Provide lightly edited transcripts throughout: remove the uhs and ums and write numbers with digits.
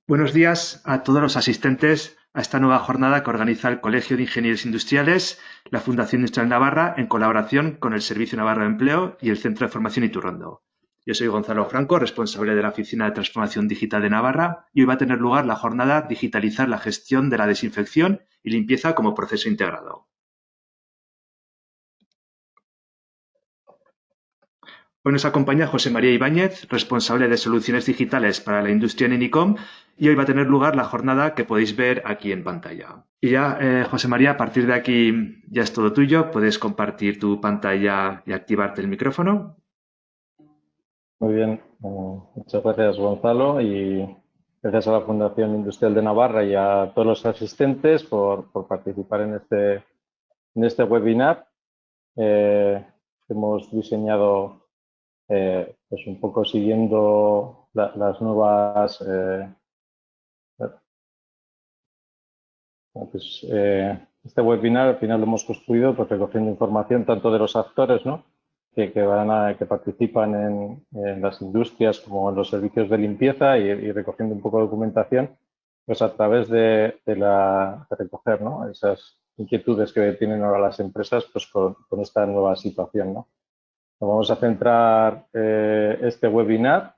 Buenos días a todos los asistentes a esta nueva jornada que organiza el Colegio de Ingenieros Industriales, la Fundación Industrial Navarra, en colaboración con el Servicio Navarro de Empleo y el Centro de Formación Iturrondo. Yo soy Gonzalo Franco, responsable de la Oficina de Transformación Digital de Navarra, y hoy va a tener lugar la jornada Digitalizar la gestión de la desinfección y limpieza como proceso integrado. Hoy nos acompaña José María Ibáñez, responsable de soluciones digitales para la industria en Enicom, y hoy va a tener lugar la jornada que podéis ver aquí en pantalla. Y ya, José María, a partir de aquí ya es todo tuyo. Puedes compartir tu pantalla y activarte el micrófono. Muy bien, muchas gracias Gonzalo y gracias a la Fundación Industrial de Navarra y a todos los asistentes por participar en este webinar. Hemos diseñado pues un poco siguiendo las nuevas este webinar al final lo hemos construido pues, recogiendo información tanto de los actores, ¿no? que participan en las industrias como en los servicios de limpieza y recogiendo un poco de documentación, pues a través de recoger, ¿no? Esas inquietudes que tienen ahora las empresas pues con esta nueva situación, ¿no? Nos vamos a centrar este webinar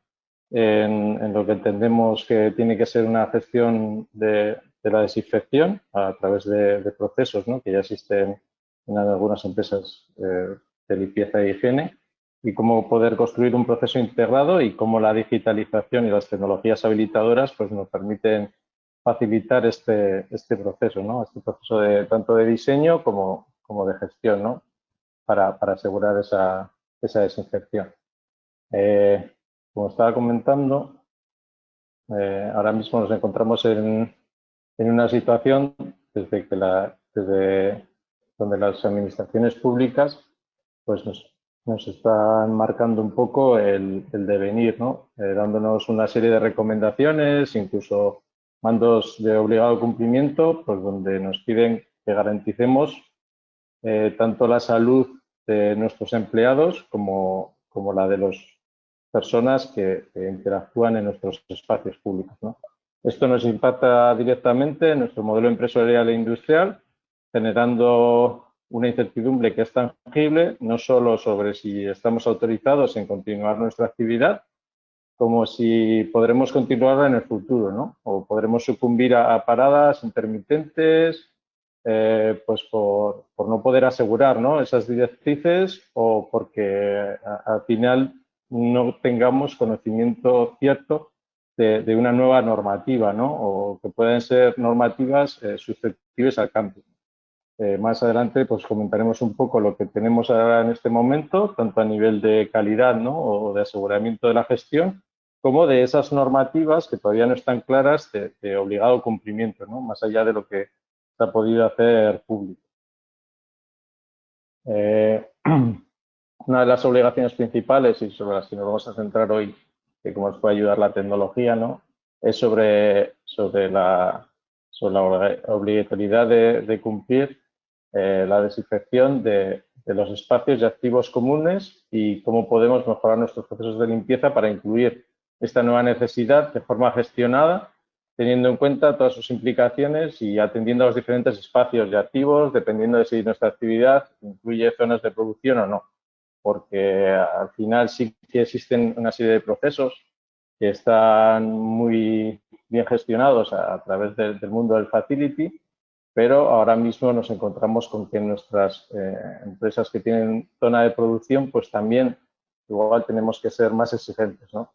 en lo que entendemos que tiene que ser una gestión de la desinfección a través de procesos, ¿no? Que ya existen en algunas empresas de limpieza e higiene y cómo poder construir un proceso integrado y cómo la digitalización y las tecnologías habilitadoras pues, nos permiten facilitar este proceso, ¿no? Este proceso tanto de diseño como de gestión, ¿no? Para asegurar esa desinfección. Como estaba comentando, ahora mismo nos encontramos en una situación desde donde las administraciones públicas pues nos están marcando un poco el devenir, ¿no? Dándonos una serie de recomendaciones, incluso mandos de obligado cumplimiento, pues donde nos piden que garanticemos tanto la salud de nuestros empleados como la de las personas que interactúan en nuestros espacios públicos, ¿no? Esto nos impacta directamente en nuestro modelo empresarial e industrial, generando una incertidumbre que es tangible, no solo sobre si estamos autorizados en continuar nuestra actividad, como si podremos continuarla en el futuro, ¿no? O podremos sucumbir a paradas intermitentes, pues por no poder asegurar, ¿no? Esas directrices o porque al final no tengamos conocimiento cierto de una nueva normativa, ¿no? O que pueden ser normativas susceptibles al cambio. Más adelante pues comentaremos un poco lo que tenemos ahora en este momento, tanto a nivel de calidad, ¿no? O de aseguramiento de la gestión, como de esas normativas que todavía no están claras de obligado cumplimiento, ¿no? Más allá de lo que se ha podido hacer público. Una de las obligaciones principales y sobre las que nos vamos a centrar hoy, que como nos puede ayudar la tecnología, ¿no? Es sobre la obligatoriedad de cumplir la desinfección de los espacios y activos comunes y cómo podemos mejorar nuestros procesos de limpieza para incluir esta nueva necesidad de forma gestionada, teniendo en cuenta todas sus implicaciones y atendiendo a los diferentes espacios y activos, dependiendo de si nuestra actividad incluye zonas de producción o no. Porque al final sí que existen una serie de procesos que están muy bien gestionados a través del mundo del facility, pero ahora mismo nos encontramos con que nuestras empresas que tienen zona de producción, pues también igual tenemos que ser más exigentes, ¿no?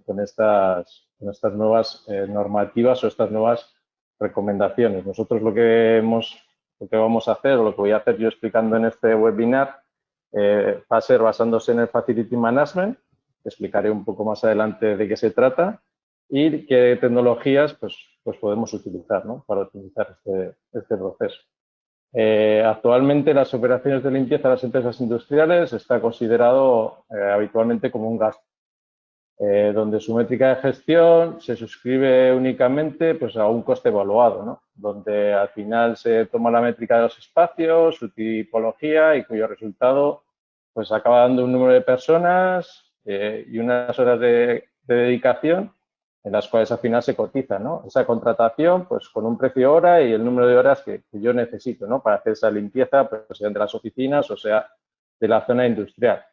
Con estas nuevas normativas o estas nuevas recomendaciones. Nosotros lo que vamos a hacer o lo que voy a hacer yo explicando en este webinar va a ser basándose en el Facility Management, que explicaré un poco más adelante de qué se trata, y qué tecnologías pues podemos utilizar, ¿no? Para optimizar este proceso. Actualmente las operaciones de limpieza de las empresas industriales está considerado habitualmente como un gasto, donde su métrica de gestión se suscribe únicamente pues, a un coste evaluado, ¿no? Donde al final se toma la métrica de los espacios, su tipología y cuyo resultado pues, acaba dando un número de personas y unas horas de dedicación en las cuales al final se cotiza, ¿no? Esa contratación, pues con un precio hora y el número de horas que yo necesito, ¿no? Para hacer esa limpieza, pues sea de las oficinas o sea de la zona industrial.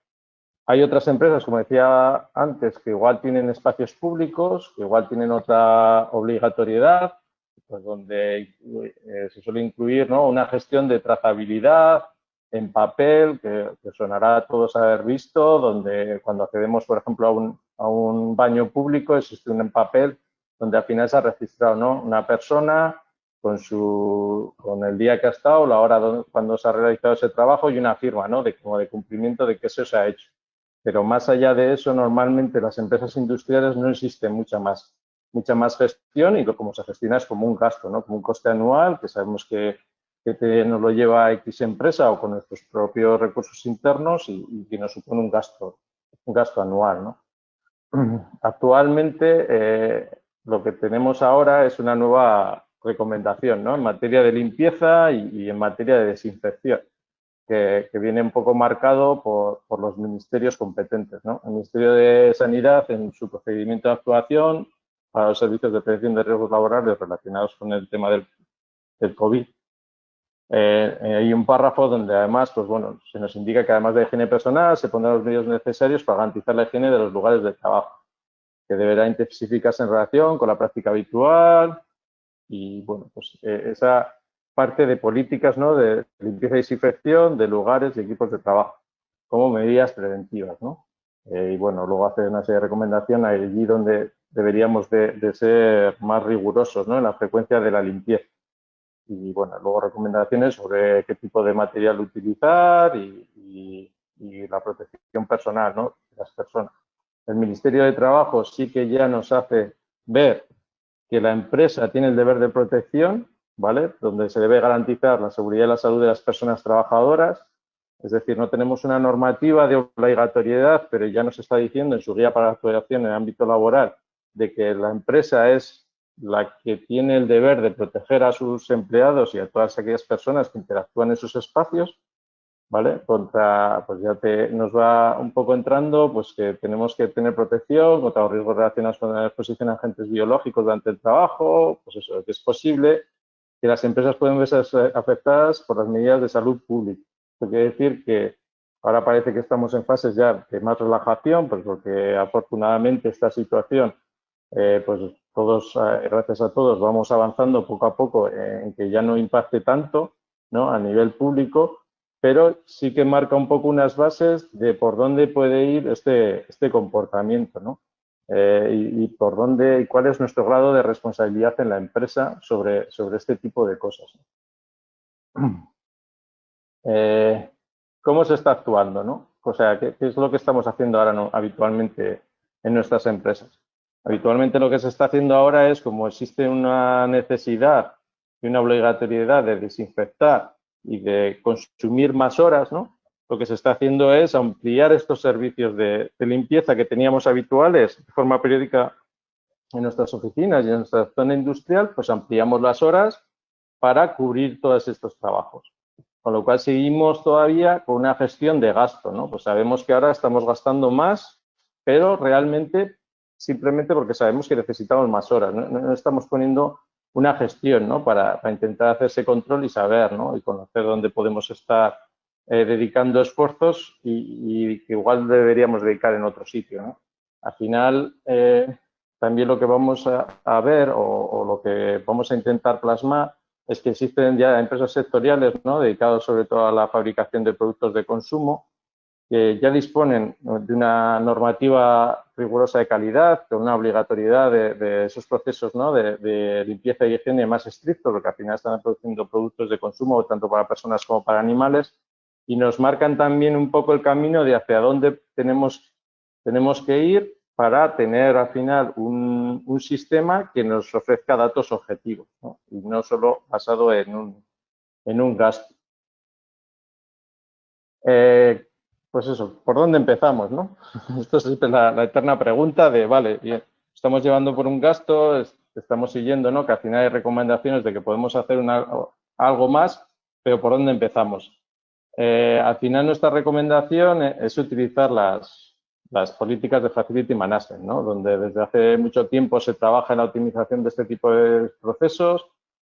Hay otras empresas, como decía antes, que igual tienen espacios públicos, que igual tienen otra obligatoriedad, pues donde se suele incluir, ¿no?, una gestión de trazabilidad en papel, que sonará a todos haber visto, donde cuando accedemos, por ejemplo, a un baño público, existe un papel donde al final se ha registrado, ¿no?, una persona con el día que ha estado, la hora cuando se ha realizado ese trabajo y una firma, ¿no?, como de cumplimiento de que eso se ha hecho. Pero más allá de eso, normalmente las empresas industriales no existe mucha más gestión y como se gestiona es como un gasto, ¿no? Como un coste anual que sabemos que nos lo lleva X empresa o con nuestros propios recursos internos y que nos supone un gasto anual, ¿no? Actualmente lo que tenemos ahora es una nueva recomendación, ¿no?, en materia de limpieza y en materia de desinfección, que viene un poco marcado por los ministerios competentes, ¿no? El Ministerio de Sanidad, en su procedimiento de actuación para los servicios de prevención de riesgos laborales relacionados con el tema del COVID, hay un párrafo donde además, pues bueno, se nos indica que además de higiene personal se pondrán los medios necesarios para garantizar la higiene de los lugares de trabajo, que deberá intensificarse en relación con la práctica habitual y, bueno, pues esa parte de políticas, ¿no?, de limpieza y desinfección de lugares y equipos de trabajo, como medidas preventivas, ¿no? Y, bueno, luego hace una serie de recomendaciones allí donde deberíamos de ser más rigurosos, ¿no?, en la frecuencia de la limpieza. Y, bueno, luego recomendaciones sobre qué tipo de material utilizar y la protección personal, ¿no?, de las personas. El Ministerio de Trabajo sí que ya nos hace ver que la empresa tiene el deber de protección, ¿vale?, donde se debe garantizar la seguridad y la salud de las personas trabajadoras. Es decir, no tenemos una normativa de obligatoriedad, pero ya nos está diciendo en su guía para la actuación en el ámbito laboral de que la empresa es la que tiene el deber de proteger a sus empleados y a todas aquellas personas que interactúan en sus espacios, ¿vale? Pues ya nos va un poco entrando, pues que tenemos que tener protección contra los riesgos relacionados con la exposición a agentes biológicos durante el trabajo, pues eso, que es posible que las empresas pueden verse afectadas por las medidas de salud pública. Eso quiere decir que ahora parece que estamos en fases ya de más relajación, pues porque afortunadamente esta situación, pues todos, gracias a todos, vamos avanzando poco a poco en que ya no impacte tanto, ¿no?, a nivel público, pero sí que marca un poco unas bases de por dónde puede ir este comportamiento, ¿no? Y por dónde y cuál es nuestro grado de responsabilidad en la empresa sobre este tipo de cosas. ¿Cómo se está actuando, no? O sea, ¿qué es lo que estamos haciendo ahora, ¿no?, habitualmente en nuestras empresas? Habitualmente lo que se está haciendo ahora es, como existe una necesidad y una obligatoriedad de desinfectar y de consumir más horas, ¿no?, lo que se está haciendo es ampliar estos servicios de limpieza que teníamos habituales de forma periódica en nuestras oficinas y en nuestra zona industrial, pues ampliamos las horas para cubrir todos estos trabajos. Con lo cual seguimos todavía con una gestión de gasto, ¿no? Pues sabemos que ahora estamos gastando más, pero realmente simplemente porque sabemos que necesitamos más horas. No estamos poniendo una gestión, ¿no?, para intentar hacer ese control y saber, ¿no?, y conocer dónde podemos estar dedicando esfuerzos y que igual deberíamos dedicar en otro sitio, ¿no? Al final, también lo que vamos a ver o lo que vamos a intentar plasmar es que existen ya empresas sectoriales, ¿no?, dedicadas sobre todo a la fabricación de productos de consumo, que ya disponen de una normativa rigurosa de calidad, con una obligatoriedad de esos procesos, ¿no?, de limpieza y higiene más estrictos, porque al final están produciendo productos de consumo tanto para personas como para animales, y nos marcan también un poco el camino de hacia dónde tenemos que ir para tener al final un sistema que nos ofrezca datos objetivos, ¿no?, y no solo basado en un gasto. Pues eso, ¿por dónde empezamos, no? Esto es siempre la eterna pregunta de, vale, bien, estamos llevando por un gasto, estamos siguiendo, ¿no?, que al final hay recomendaciones de que podemos hacer algo más, pero ¿por dónde empezamos? Al final nuestra recomendación es utilizar las políticas de Facility Management, ¿no? Donde desde hace mucho tiempo se trabaja en la optimización de este tipo de procesos,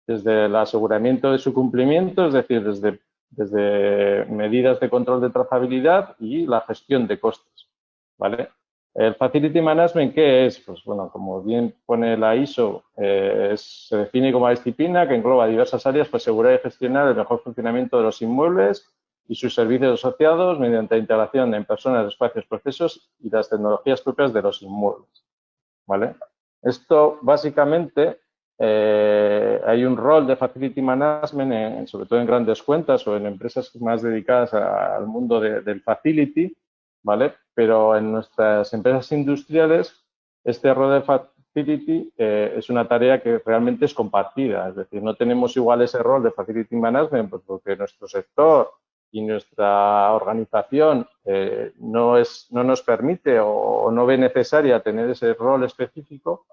desde el aseguramiento de su cumplimiento, es decir, desde medidas de control de trazabilidad y la gestión de costes, ¿vale? El Facility Management, ¿qué es? Pues bueno, como bien pone la ISO, se define como una disciplina que engloba diversas áreas para asegurar y gestionar el mejor funcionamiento de los inmuebles y sus servicios asociados mediante la integración en personas, espacios, procesos y las tecnologías propias de los inmuebles, ¿vale? Esto básicamente hay un rol de Facility Management, sobre todo en grandes cuentas o en empresas más dedicadas al mundo del Facility, ¿vale? Pero en nuestras empresas industriales, este rol de Facility es una tarea que realmente es compartida. Es decir, no tenemos igual ese rol de Facility Management pues porque nuestro sector y nuestra organización no nos permite o no ve necesaria tener ese rol específico,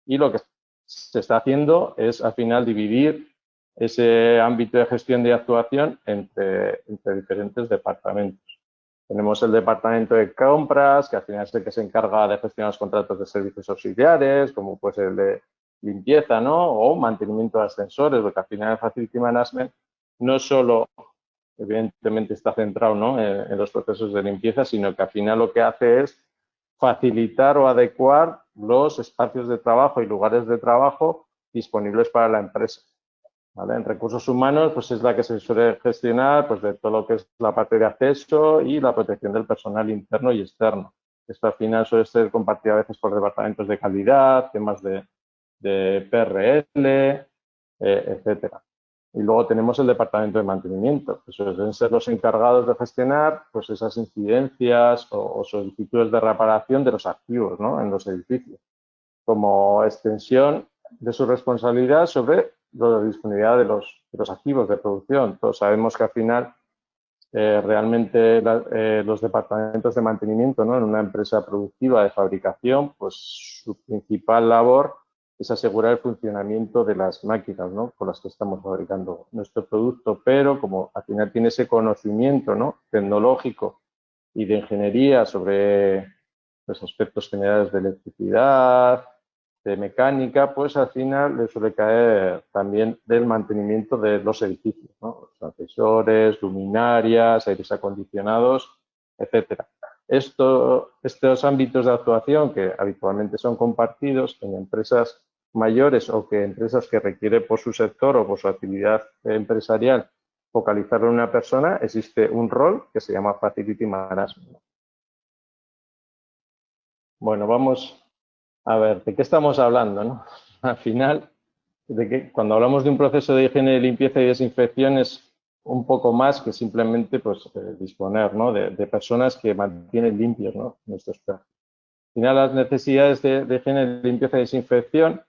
y lo que se está haciendo es al final dividir ese ámbito de gestión de actuación entre diferentes departamentos. Tenemos el departamento de compras, que al final es el que se encarga de gestionar los contratos de servicios auxiliares, como puede ser el de limpieza, ¿no? O mantenimiento de ascensores, porque al final el Facility Management no solo, evidentemente, está centrado, ¿no?, en los procesos de limpieza, sino que al final lo que hace es facilitar o adecuar los espacios de trabajo y lugares de trabajo disponibles para la empresa, ¿vale? En recursos humanos, pues es la que se suele gestionar pues de todo lo que es la parte de acceso y la protección del personal interno y externo. Esto al final suele ser compartido a veces por departamentos de calidad, temas de PRL, etcétera. Y luego tenemos el departamento de mantenimiento, que suelen ser los encargados de gestionar pues esas incidencias o solicitudes de reparación de los activos, ¿no?, en los edificios, como extensión de su responsabilidad sobre la disponibilidad de los activos de producción. Todos sabemos que al final realmente los departamentos de mantenimiento, ¿no?, en una empresa productiva de fabricación, pues su principal labor es asegurar el funcionamiento de las máquinas, ¿no?, con las que estamos fabricando nuestro producto, pero como al final tiene ese conocimiento, ¿no?, tecnológico y de ingeniería sobre los aspectos generales de electricidad, de mecánica, pues al final le suele caer también del mantenimiento de los edificios, ¿no?, los ascensores, luminarias, aires acondicionados, etcétera. Estos ámbitos de actuación que habitualmente son compartidos en empresas mayores o que empresas que requiere por su sector o por su actividad empresarial focalizarlo en una persona, existe un rol que se llama Facility Management. Bueno, vamos a ver, ¿de qué estamos hablando, no? Al final, de que cuando hablamos de un proceso de higiene, limpieza y desinfección es un poco más que simplemente pues, disponer, ¿no?, de personas que mantienen limpios, ¿no?, nuestros espacios. Al final, las necesidades de higiene, limpieza y desinfección,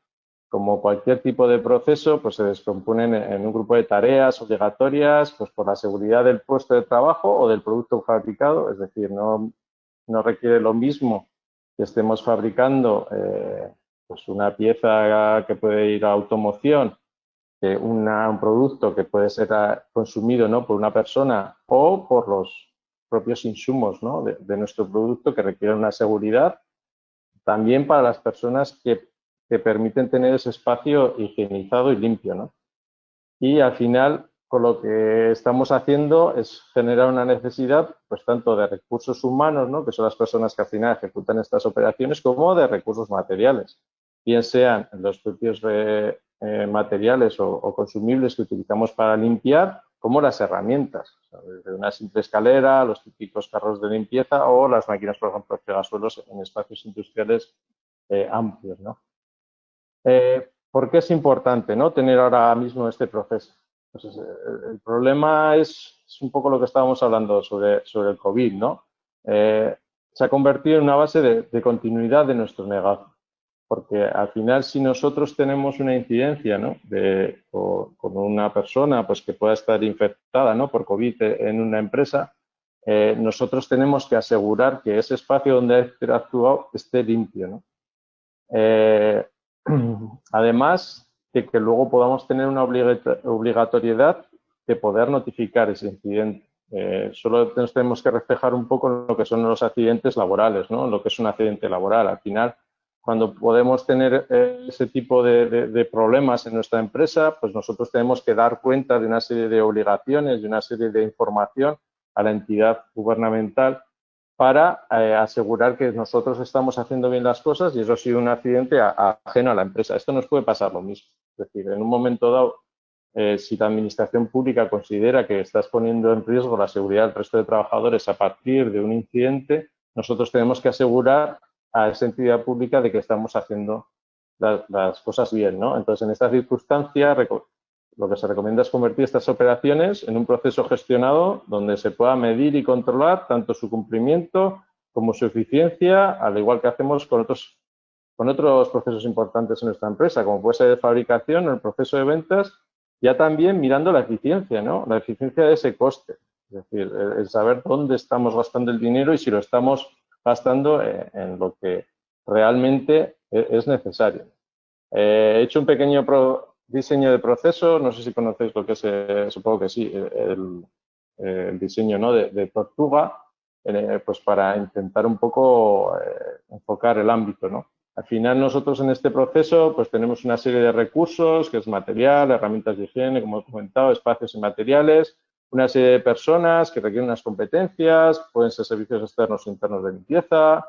como cualquier tipo de proceso, pues se descomponen en un grupo de tareas obligatorias pues, por la seguridad del puesto de trabajo o del producto fabricado, es decir, no requiere lo mismo que estemos fabricando pues una pieza que puede ir a automoción, un producto que puede ser consumido, ¿no?, por una persona o por los propios insumos, ¿no?, de nuestro producto, que requieren una seguridad también para las personas que permiten tener ese espacio higienizado y limpio, ¿no? Y al final, con lo que estamos haciendo es generar una necesidad, pues tanto de recursos humanos, ¿no?, que son las personas que al final ejecutan estas operaciones, como de recursos materiales, bien sean los propios materiales o consumibles que utilizamos para limpiar, como las herramientas, o sea, desde una simple escalera, los típicos carros de limpieza o las máquinas, por ejemplo, fregasuelos en espacios industriales amplios, ¿no? ¿Por qué es importante, ¿no?, tener ahora mismo este proceso? Pues el problema es un poco lo que estábamos hablando sobre el COVID, ¿no? Se ha convertido en una base de continuidad de nuestro negocio, porque al final, si nosotros tenemos una incidencia, ¿no?, con una persona pues, que pueda estar infectada, ¿no?, por COVID en una empresa, nosotros tenemos que asegurar que ese espacio donde ha interactuado esté limpio, ¿no? Además de que luego podamos tener una obligatoriedad de poder notificar ese incidente. Solo nos tenemos que reflejar un poco en lo que son los accidentes laborales, ¿no? Lo que es un accidente laboral. Al final, cuando podemos tener ese tipo de problemas en nuestra empresa, pues nosotros tenemos que dar cuenta de una serie de obligaciones, de una serie de información a la entidad gubernamental para asegurar que nosotros estamos haciendo bien las cosas y eso ha sido un accidente ajeno a la empresa. Esto nos puede pasar lo mismo. Es decir, en un momento dado, si la administración pública considera que estás poniendo en riesgo la seguridad del resto de trabajadores a partir de un incidente, nosotros tenemos que asegurar a esa entidad pública de que estamos haciendo las cosas bien, ¿no? Entonces, en esta circunstancia, lo que se recomienda es convertir estas operaciones en un proceso gestionado donde se pueda medir y controlar tanto su cumplimiento como su eficiencia, al igual que hacemos con otros procesos importantes en nuestra empresa, como puede ser de fabricación o el proceso de ventas, ya también mirando la eficiencia, ¿no? La eficiencia de ese coste. Es decir, el saber dónde estamos gastando el dinero y si lo estamos gastando en lo que realmente es necesario. He hecho un pequeño diseño de proceso, no sé si conocéis lo que es, supongo que sí, el diseño, ¿no? de Tortuga, pues para intentar un poco enfocar el ámbito, ¿no? Al final nosotros en este proceso pues tenemos una serie de recursos, que es material, herramientas de higiene, como he comentado, espacios y materiales, una serie de personas que requieren unas competencias, pueden ser servicios externos o internos de limpieza,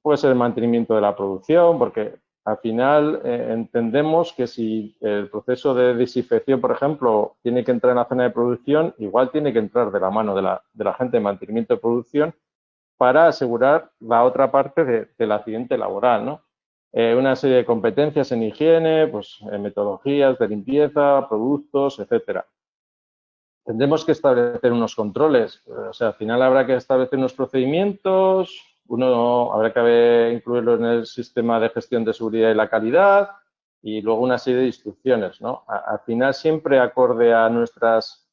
puede ser el mantenimiento de la producción, porque al final entendemos que si el proceso de desinfección, por ejemplo, tiene que entrar en la zona de producción, igual tiene que entrar de la mano de la gente de mantenimiento de producción para asegurar la otra parte del accidente laboral, ¿no? Una serie de competencias en higiene, pues metodologías de limpieza, productos, etcétera. Tendremos que establecer unos controles, o sea, al final habrá que establecer unos procedimientos, uno habrá que incluirlo en el sistema de gestión de seguridad y la calidad y luego una serie de instrucciones, ¿no? Al final siempre acorde a nuestras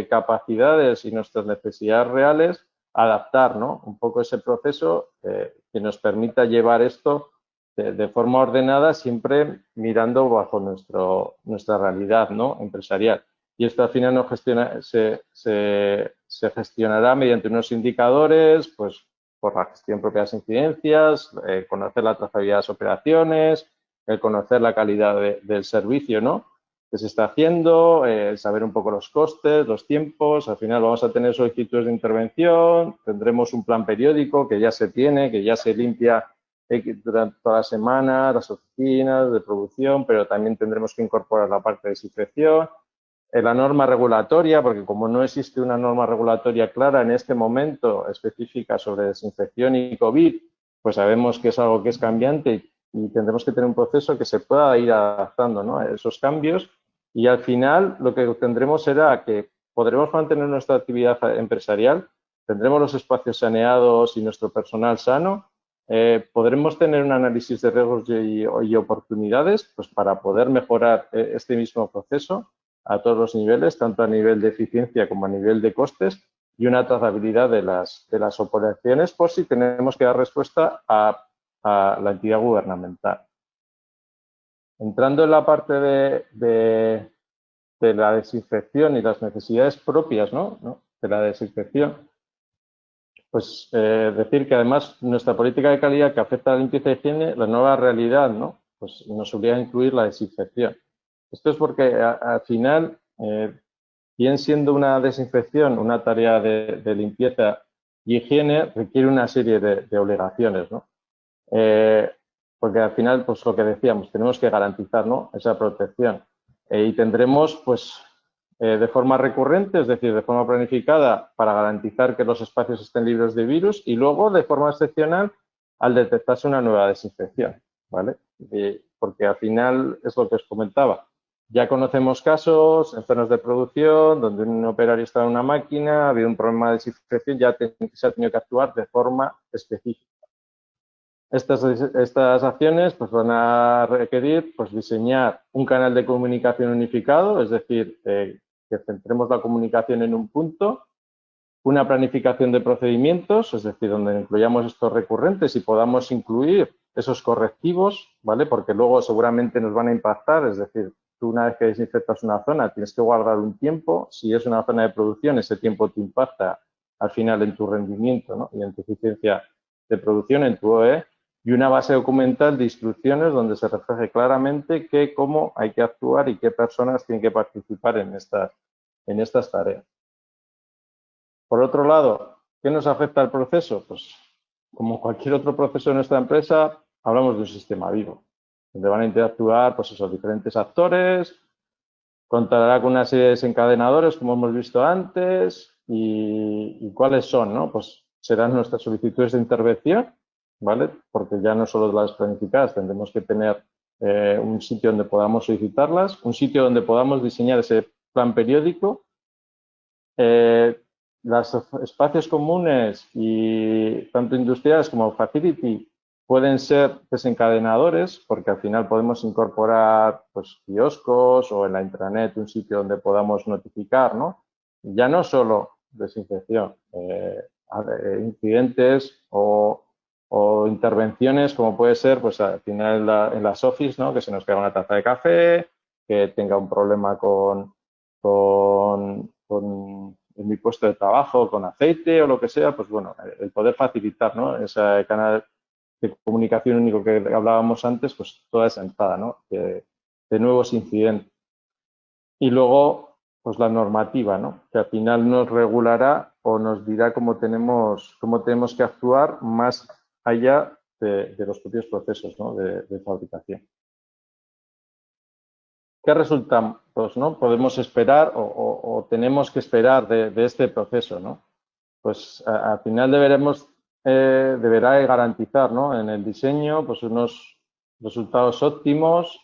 capacidades y nuestras necesidades reales, adaptar, ¿no? Un poco ese proceso que nos permita llevar esto de forma ordenada, siempre mirando bajo nuestra realidad, ¿no? Empresarial. Y esto al final se gestionará mediante unos indicadores, pues por la gestión propia de las incidencias, conocer la trazabilidad de las operaciones, el conocer la calidad del servicio, ¿no? Que se está haciendo, saber un poco los costes, los tiempos. Al final vamos a tener solicitudes de intervención, tendremos un plan periódico que ya se tiene, que ya se limpia durante toda la semana, las oficinas de producción, pero también tendremos que incorporar la parte de desinfección. La norma regulatoria, porque como no existe una norma regulatoria clara en este momento específica sobre desinfección y COVID, pues sabemos que es algo que es cambiante y tendremos que tener un proceso que se pueda ir adaptando, ¿no? A esos cambios y al final lo que tendremos será que podremos mantener nuestra actividad empresarial, tendremos los espacios saneados y nuestro personal sano, podremos tener un análisis de riesgos y oportunidades pues para poder mejorar este mismo proceso a todos los niveles, tanto a nivel de eficiencia como a nivel de costes y una trazabilidad de las operaciones por si tenemos que dar respuesta a la entidad gubernamental. Entrando en la parte de la desinfección y las necesidades propias, ¿no? De la desinfección, pues decir que además nuestra política de calidad que afecta a la limpieza y higiene, la nueva realidad, ¿no? Pues nos obliga a incluir la desinfección. Esto es porque al final, bien siendo una desinfección, una tarea de limpieza y higiene, requiere una serie de obligaciones, ¿no? Porque al final, pues lo que decíamos, tenemos que garantizar, ¿no? Esa protección. Y tendremos, pues, de forma recurrente, es decir, de forma planificada, para garantizar que los espacios estén libres de virus y luego, de forma excepcional, al detectarse una nueva desinfección, ¿vale? Porque al final es lo que os comentaba. Ya conocemos casos en zonas de producción donde un operario está en una máquina, ha habido un problema de desinfección, ya se ha tenido que actuar de forma específica. Estas acciones pues, van a requerir pues, diseñar un canal de comunicación unificado, es decir, que centremos la comunicación en un punto, una planificación de procedimientos, es decir, donde incluyamos estos recurrentes y podamos incluir esos correctivos, ¿vale? Porque luego seguramente nos van a impactar, es decir, tú una vez que desinfectas una zona tienes que guardar un tiempo. Si es una zona de producción, ese tiempo te impacta al final en tu rendimiento, ¿no? Y en tu eficiencia de producción, en tu OE, y una base documental de instrucciones donde se refleje claramente cómo hay que actuar y qué personas tienen que participar en estas tareas. Por otro lado, ¿qué nos afecta al proceso? Pues como cualquier otro proceso de nuestra empresa, hablamos de un sistema vivo, donde van a interactuar pues esos diferentes actores, contará con una serie de desencadenadores, como hemos visto antes, y cuáles son, ¿no? Pues serán nuestras solicitudes de intervención, ¿vale? Porque ya no solo las planificadas, tendremos que tener un sitio donde podamos solicitarlas, un sitio donde podamos diseñar ese plan periódico. Los espacios comunes y tanto industriales como facility pueden ser desencadenadores porque al final podemos incorporar pues, kioscos o en la intranet un sitio donde podamos notificar, ¿no? Ya no solo desinfección, incidentes o intervenciones como puede ser pues al final en las office, ¿no? Que se nos caiga una taza de café, que tenga un problema en mi puesto de trabajo con aceite o lo que sea, pues bueno, el poder facilitar, ¿no? Ese canal de comunicación único que hablábamos antes, pues toda esa entrada, ¿no? De nuevos incidentes. Y luego, pues la normativa, ¿no? Que al final nos regulará o nos dirá cómo tenemos que actuar más allá de los propios procesos, ¿no? de fabricación. ¿Qué resultados, ¿no? podemos esperar o tenemos que esperar de este proceso, ¿no? Pues al final deberá garantizar, ¿no? En el diseño pues unos resultados óptimos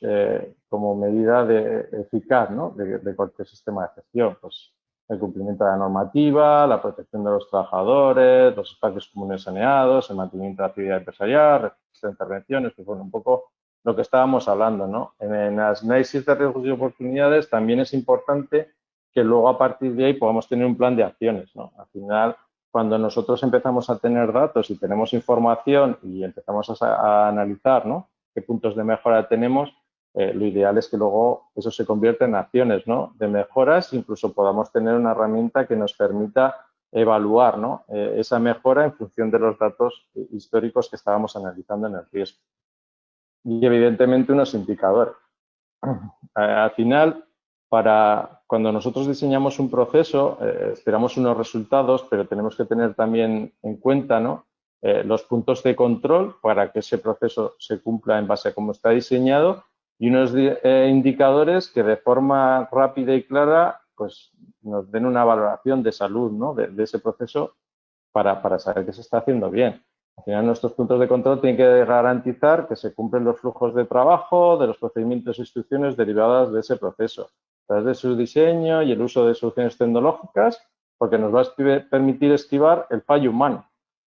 como medida eficaz, ¿no? de cualquier sistema de gestión. Pues el cumplimiento de la normativa, la protección de los trabajadores, los espacios comunes saneados, el mantenimiento de la actividad empresarial, de intervenciones, pues bueno, un poco lo que estábamos hablando, ¿no? En las análisis de riesgos y oportunidades también es importante que luego a partir de ahí podamos tener un plan de acciones, ¿no? Al final, cuando nosotros empezamos a tener datos y tenemos información y empezamos a analizar, ¿no? qué puntos de mejora tenemos, lo ideal es que luego eso se convierta en acciones, ¿no? de mejoras, incluso podamos tener una herramienta que nos permita evaluar, ¿no? esa mejora en función de los datos históricos que estábamos analizando en el riesgo. Y evidentemente unos indicadores. Al final, cuando nosotros diseñamos un proceso, esperamos unos resultados, pero tenemos que tener también en cuenta, ¿no? Los puntos de control para que ese proceso se cumpla en base a cómo está diseñado y unos indicadores que de forma rápida y clara pues, nos den una valoración de salud, ¿no? de ese proceso para saber que se está haciendo bien. Al final, nuestros puntos de control tienen que garantizar que se cumplen los flujos de trabajo, de los procedimientos e instrucciones derivadas de ese proceso, a través de su diseño y el uso de soluciones tecnológicas, porque nos va a permitir esquivar el fallo humano.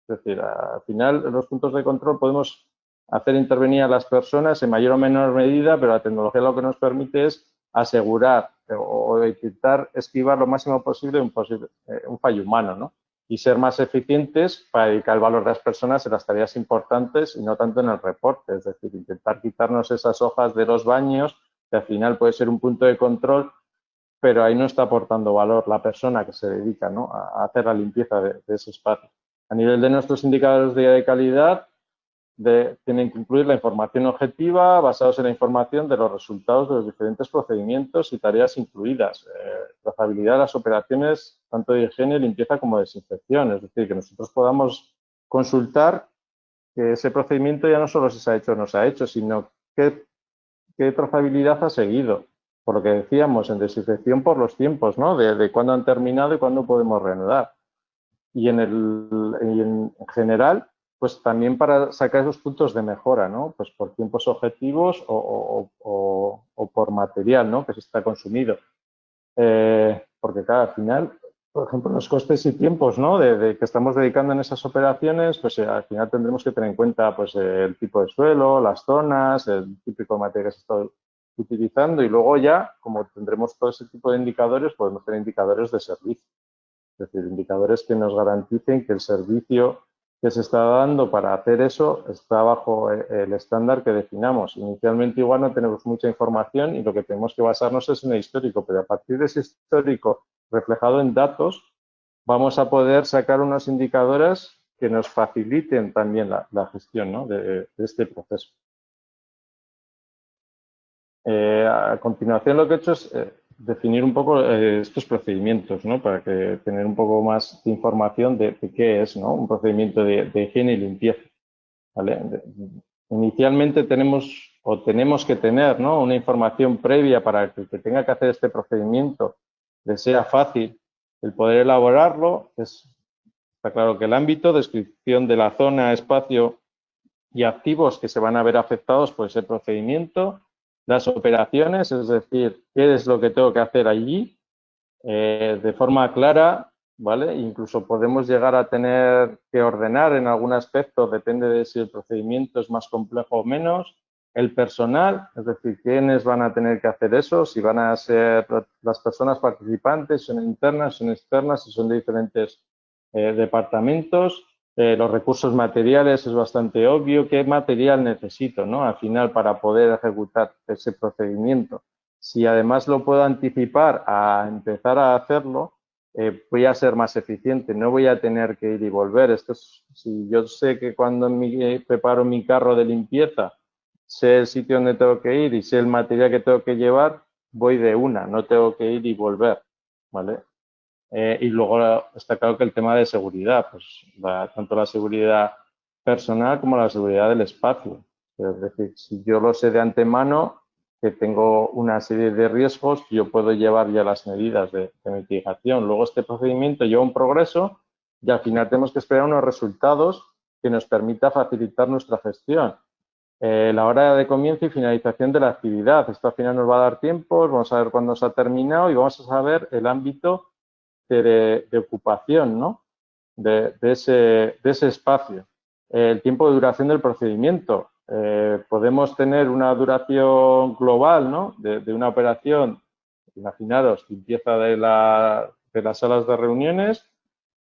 Es decir, al final, en los puntos de control podemos hacer intervenir a las personas en mayor o menor medida, pero la tecnología lo que nos permite es asegurar o intentar esquivar lo máximo posible un fallo humano, ¿no? Y ser más eficientes para dedicar el valor de las personas en las tareas importantes y no tanto en el reporte. Es decir, intentar quitarnos esas hojas de los baños, que al final puede ser un punto de control, pero ahí no está aportando valor la persona que se dedica, ¿no? a hacer la limpieza de ese espacio. A nivel de nuestros indicadores de calidad, tienen que incluir la información objetiva basados en la información de los resultados de los diferentes procedimientos y tareas incluidas. Trazabilidad de las operaciones, tanto de higiene, limpieza como de desinfección. Es decir, que nosotros podamos consultar que ese procedimiento ya no solo si se ha hecho o no se ha hecho, sino qué trazabilidad ha seguido. Por lo que decíamos, en desinfección por los tiempos, ¿no? De cuándo han terminado y cuándo podemos reanudar. Y en general, pues también para sacar esos puntos de mejora, ¿no? Pues por tiempos objetivos o por material, ¿no? Que se está consumido. Porque claro, al final, por ejemplo, los costes y tiempos, ¿no? de que estamos dedicando en esas operaciones, pues al final tendremos que tener en cuenta pues el tipo de suelo, las zonas, el típico material que se está utilizando y luego ya, como tendremos todo ese tipo de indicadores, podemos tener indicadores de servicio. Es decir, indicadores que nos garanticen que el servicio que se está dando para hacer eso está bajo el estándar que definamos. Inicialmente igual no tenemos mucha información y lo que tenemos que basarnos es en el histórico, pero a partir de ese histórico reflejado en datos, vamos a poder sacar unos indicadores que nos faciliten también la gestión, ¿no?, de este proceso. A continuación lo que he hecho es definir un poco estos procedimientos, ¿no?, para que tener un poco más de información de qué es, ¿no?, un procedimiento de higiene y limpieza. ¿Vale? Inicialmente tenemos que tener, ¿no?, una información previa para que el que tenga que hacer este procedimiento le sea fácil el poder elaborarlo. Está claro que el ámbito, descripción de la zona, espacio y activos que se van a ver afectados por ese procedimiento, las operaciones, es decir, qué es lo que tengo que hacer allí de forma clara, ¿vale? Incluso podemos llegar a tener que ordenar en algún aspecto, depende de si el procedimiento es más complejo o menos. El personal, es decir, quiénes van a tener que hacer eso, si van a ser las personas participantes, son internas, son externas, si son de diferentes departamentos. Los recursos materiales es bastante obvio. ¿Qué material necesito, ¿no?, al final para poder ejecutar ese procedimiento? Si además lo puedo anticipar a empezar a hacerlo, voy a ser más eficiente, no voy a tener que ir y volver. Si yo sé que cuando preparo mi carro de limpieza, sé el sitio donde tengo que ir y sé el material que tengo que llevar, voy de una, no tengo que ir y volver, ¿vale? Y luego está claro que el tema de seguridad, pues tanto la seguridad personal como la seguridad del espacio. Es decir, si yo lo sé de antemano, que tengo una serie de riesgos, yo puedo llevar ya las medidas de mitigación. Luego este procedimiento lleva un progreso y al final tenemos que esperar unos resultados que nos permita facilitar nuestra gestión. La hora de comienzo y finalización de la actividad. Esto al final nos va a dar tiempo, vamos a ver cuándo se ha terminado y vamos a saber el ámbito de ocupación, ¿no?, de ese espacio. El tiempo de duración del procedimiento. Podemos tener una duración global, ¿no?, de una operación, imaginaros, limpieza de las salas de reuniones.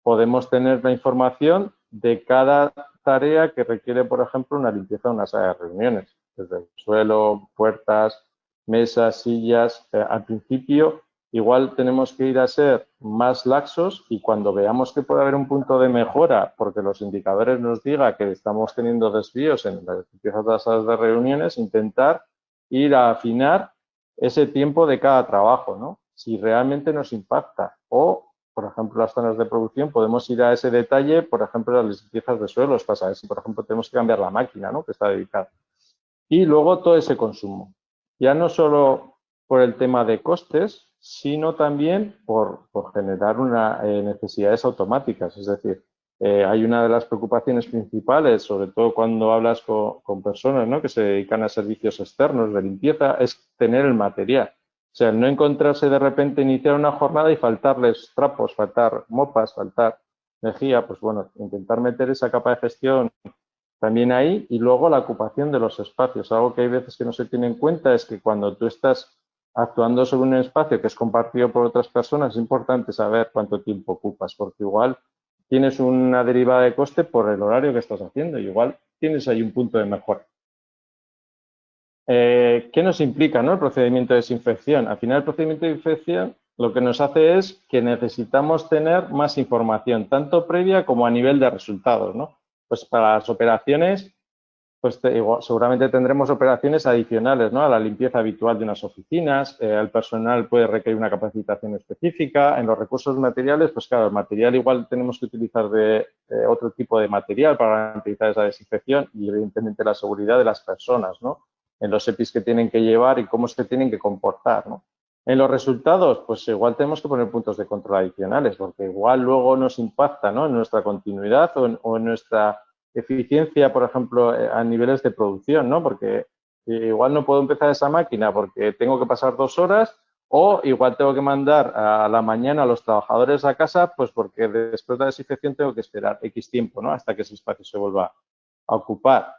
Podemos tener la información de cada tarea que requiere, por ejemplo, una limpieza de una sala de reuniones, desde el suelo, puertas, mesas, sillas. Al principio, igual tenemos que ir a ser más laxos y cuando veamos que puede haber un punto de mejora, porque los indicadores nos digan que estamos teniendo desvíos en las limpiezas de las salas de reuniones, intentar ir a afinar ese tiempo de cada trabajo, ¿no?, si realmente nos impacta. O, por ejemplo, las zonas de producción, podemos ir a ese detalle, por ejemplo, las limpiezas de suelos, para saber si, por ejemplo, tenemos que cambiar la máquina, ¿no?, que está dedicada. Y luego todo ese consumo. Ya no solo por el tema de costes, sino también por generar necesidades automáticas. Es decir, hay una de las preocupaciones principales, sobre todo cuando hablas con personas, ¿no?, que se dedican a servicios externos de limpieza, es tener el material. O sea, no encontrarse de repente, iniciar una jornada y faltarles trapos, faltar mopas, faltar lejía. Pues bueno, intentar meter esa capa de gestión también ahí. Y luego la ocupación de los espacios. Algo que hay veces que no se tiene en cuenta es que cuando tú estás actuando sobre un espacio que es compartido por otras personas, es importante saber cuánto tiempo ocupas, porque igual tienes una derivada de coste por el horario que estás haciendo y igual tienes ahí un punto de mejora. ¿Qué nos implica, ¿no?, el procedimiento de desinfección? Al final, el procedimiento de desinfección lo que nos hace es que necesitamos tener más información, tanto previa como a nivel de resultados, ¿no? Pues para las operaciones, pues seguramente tendremos operaciones adicionales, ¿no?, a la limpieza habitual de unas oficinas. El personal puede requerir una capacitación específica. En los recursos materiales, pues claro, el material igual tenemos que utilizar de otro tipo de material para garantizar esa desinfección y, evidentemente, la seguridad de las personas, ¿no?, en los EPIs que tienen que llevar y cómo se tienen que comportar, ¿no? En los resultados, pues igual tenemos que poner puntos de control adicionales, porque igual luego nos impacta, ¿no?, en nuestra continuidad o en nuestra eficiencia, por ejemplo, a niveles de producción, ¿no? Porque igual no puedo empezar esa máquina porque tengo que pasar 2 horas o igual tengo que mandar a la mañana a los trabajadores a casa, pues porque después de la desinfección tengo que esperar X tiempo, ¿no?, hasta que ese espacio se vuelva a ocupar.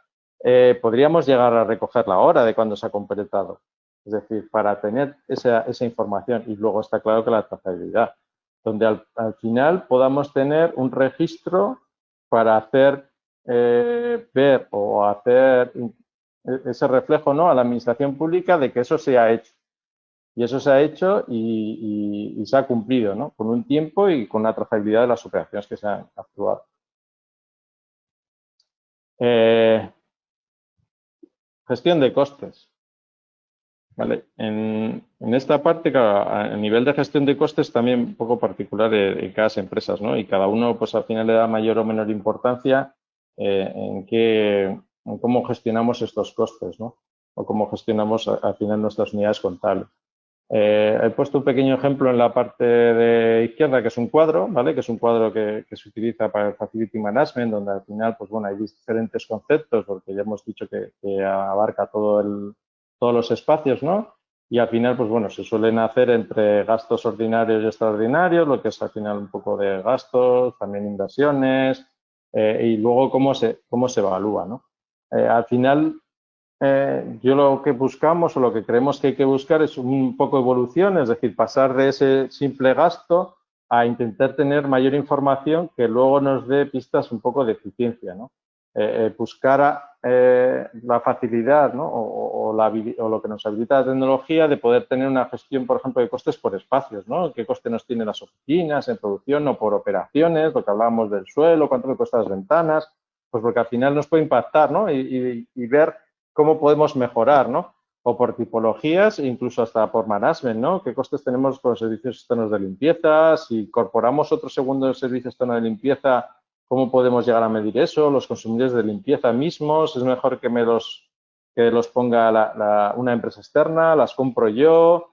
Podríamos llegar a recoger la hora de cuando se ha completado. Es decir, para tener esa información. Y luego está claro que la trazabilidad, donde al final podamos tener un registro para hacer ver o hacer ese reflejo, ¿no?, a la administración pública de que eso se ha hecho. Y eso se ha hecho y se ha cumplido, ¿no?, con un tiempo y con la trazabilidad de las operaciones que se han actuado. Gestión de costes. ¿Vale? En esta parte, claro, a nivel de gestión de costes también un poco particular en cada empresa, ¿no? Y cada uno, pues al final le da mayor o menor importancia en cómo gestionamos estos costes, ¿no? O cómo gestionamos al final nuestras unidades contables. He puesto un pequeño ejemplo en la parte de izquierda, que es un cuadro, ¿vale? Que es un cuadro que se utiliza para el Facility Management, donde al final, pues bueno, hay diferentes conceptos, porque ya hemos dicho que abarca todos los espacios, ¿no? Y al final, pues bueno, se suelen hacer entre gastos ordinarios y extraordinarios, lo que es al final un poco de gastos, también inversiones, y luego cómo se evalúa, ¿no? Al final, yo lo que buscamos o lo que creemos que hay que buscar es un poco evolución, es decir, pasar de ese simple gasto a intentar tener mayor información que luego nos dé pistas un poco de eficiencia, ¿no? Buscar la facilidad, ¿no?, o lo que nos habilita la tecnología de poder tener una gestión, por ejemplo, de costes por espacios, ¿no? ¿Qué coste nos tienen las oficinas en producción o por operaciones? Lo que hablábamos del suelo, cuánto me cuestan las ventanas, pues porque al final nos puede impactar, ¿no? Y ver cómo podemos mejorar, ¿no? O por tipologías, incluso hasta por management, ¿no? ¿Qué costes tenemos con los servicios externos de limpieza? Si incorporamos otro segundo servicio externo de limpieza, ¿cómo podemos llegar a medir eso? Los consumidores de limpieza mismos, ¿es mejor que los ponga una empresa externa? ¿Las compro yo?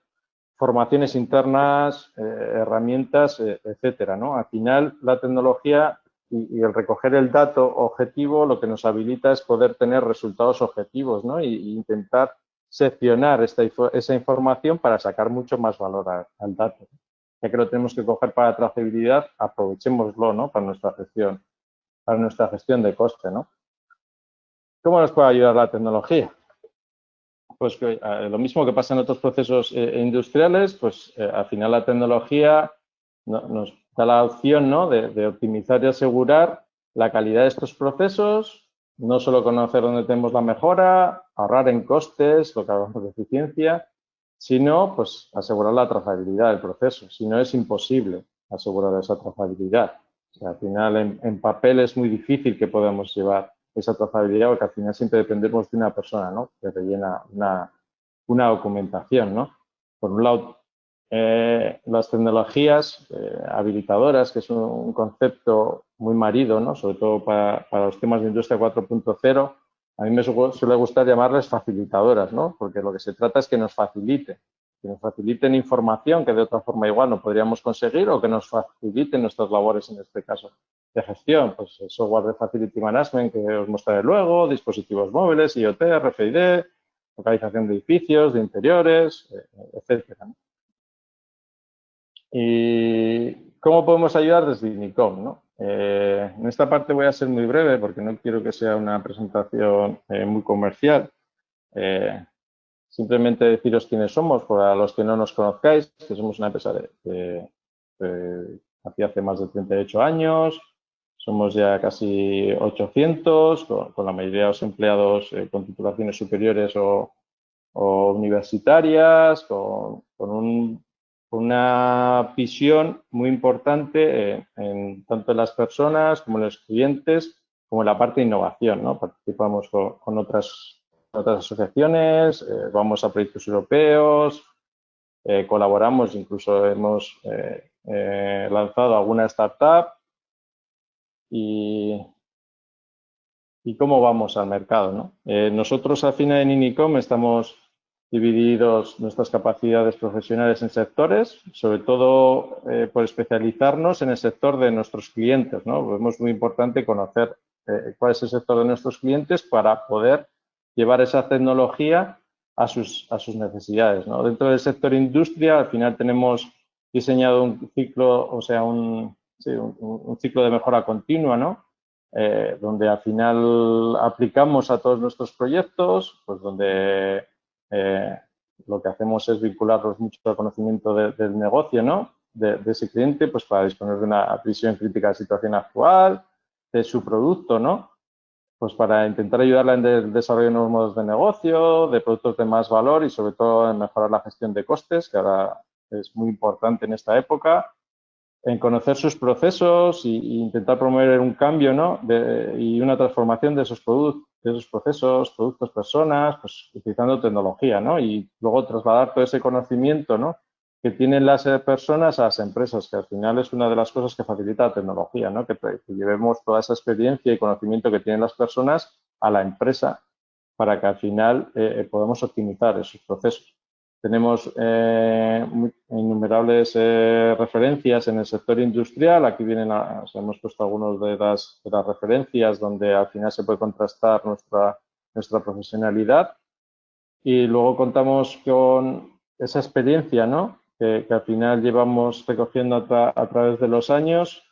Formaciones internas, herramientas, etcétera, ¿no? Al final, la tecnología y el recoger el dato objetivo lo que nos habilita es poder tener resultados objetivos, ¿no? Y intentar seccionar esa información para sacar mucho más valor al dato. Ya que lo tenemos que coger para trazabilidad, aprovechémoslo, ¿no?, para nuestra gestión de coste, ¿no? ¿Cómo nos puede ayudar la tecnología? Pues lo mismo que pasa en otros procesos industriales, pues al final la tecnología nos da la opción, ¿no?, de optimizar y asegurar la calidad de estos procesos, no solo conocer dónde tenemos la mejora, ahorrar en costes, lo que hablamos de eficiencia, sino pues asegurar la trazabilidad del proceso. Si no, es imposible asegurar esa trazabilidad. O sea, al final en papel es muy difícil que podamos llevar esa trazabilidad, porque al final siempre dependemos de una persona, ¿no?, que rellena una documentación, ¿no? Por un lado, las tecnologías habilitadoras, que es un concepto muy marido, ¿no?, sobre todo para los temas de industria 4.0, a mí me suele gustar llamarles facilitadoras, ¿no?, porque lo que se trata es que nos faciliten información que de otra forma igual no podríamos conseguir, o que nos faciliten nuestras labores, en este caso, de gestión, pues el software de Facility Management que os mostraré luego, dispositivos móviles, IoT, RFID, localización de edificios, de interiores, etcétera, ¿no? ¿Y cómo podemos ayudar desde INICOM, ¿no? En esta parte voy a ser muy breve porque no quiero que sea una presentación muy comercial. Simplemente deciros quiénes somos, para los que no nos conozcáis, que somos una empresa hace más de 38 años, somos ya casi 800, con la mayoría de los empleados con titulaciones superiores o universitarias, con una visión muy importante tanto en las personas como en los clientes, como en la parte de innovación, ¿no? Participamos con otras asociaciones, vamos a proyectos europeos, colaboramos, incluso hemos lanzado alguna startup. Y cómo vamos al mercado, ¿no? Nosotros al final en INICOM estamos divididos nuestras capacidades profesionales en sectores, sobre todo por especializarnos en el sector de nuestros clientes, ¿no? Es muy importante conocer cuál es el sector de nuestros clientes para poder llevar esa tecnología a sus necesidades, ¿no? Dentro del sector industria, al final tenemos diseñado un ciclo, o sea, un ciclo de mejora continua, ¿no? Donde al final aplicamos a todos nuestros proyectos, pues donde lo que hacemos es vincularlos mucho al conocimiento del negocio, ¿no?, de ese cliente, pues para disponer de una visión crítica de la situación actual, de su producto, ¿no? Pues para intentar ayudarla en el desarrollo de nuevos modos de negocio, de productos de más valor y sobre todo en mejorar la gestión de costes, que ahora es muy importante en esta época, en conocer sus procesos e intentar promover un cambio, ¿no? Y una transformación de esos procesos, productos, personas, pues utilizando tecnología, ¿no? Y luego trasladar todo ese conocimiento, ¿no? Que tienen las personas a las empresas, que al final es una de las cosas que facilita la tecnología, ¿no? Que llevemos toda esa experiencia y conocimiento que tienen las personas a la empresa para que al final podamos optimizar esos procesos. Tenemos innumerables referencias en el sector industrial. Aquí vienen, hemos puesto algunas de las referencias donde al final se puede contrastar nuestra profesionalidad. Y luego contamos con esa experiencia, ¿no? Que al final llevamos recogiendo a través de los años,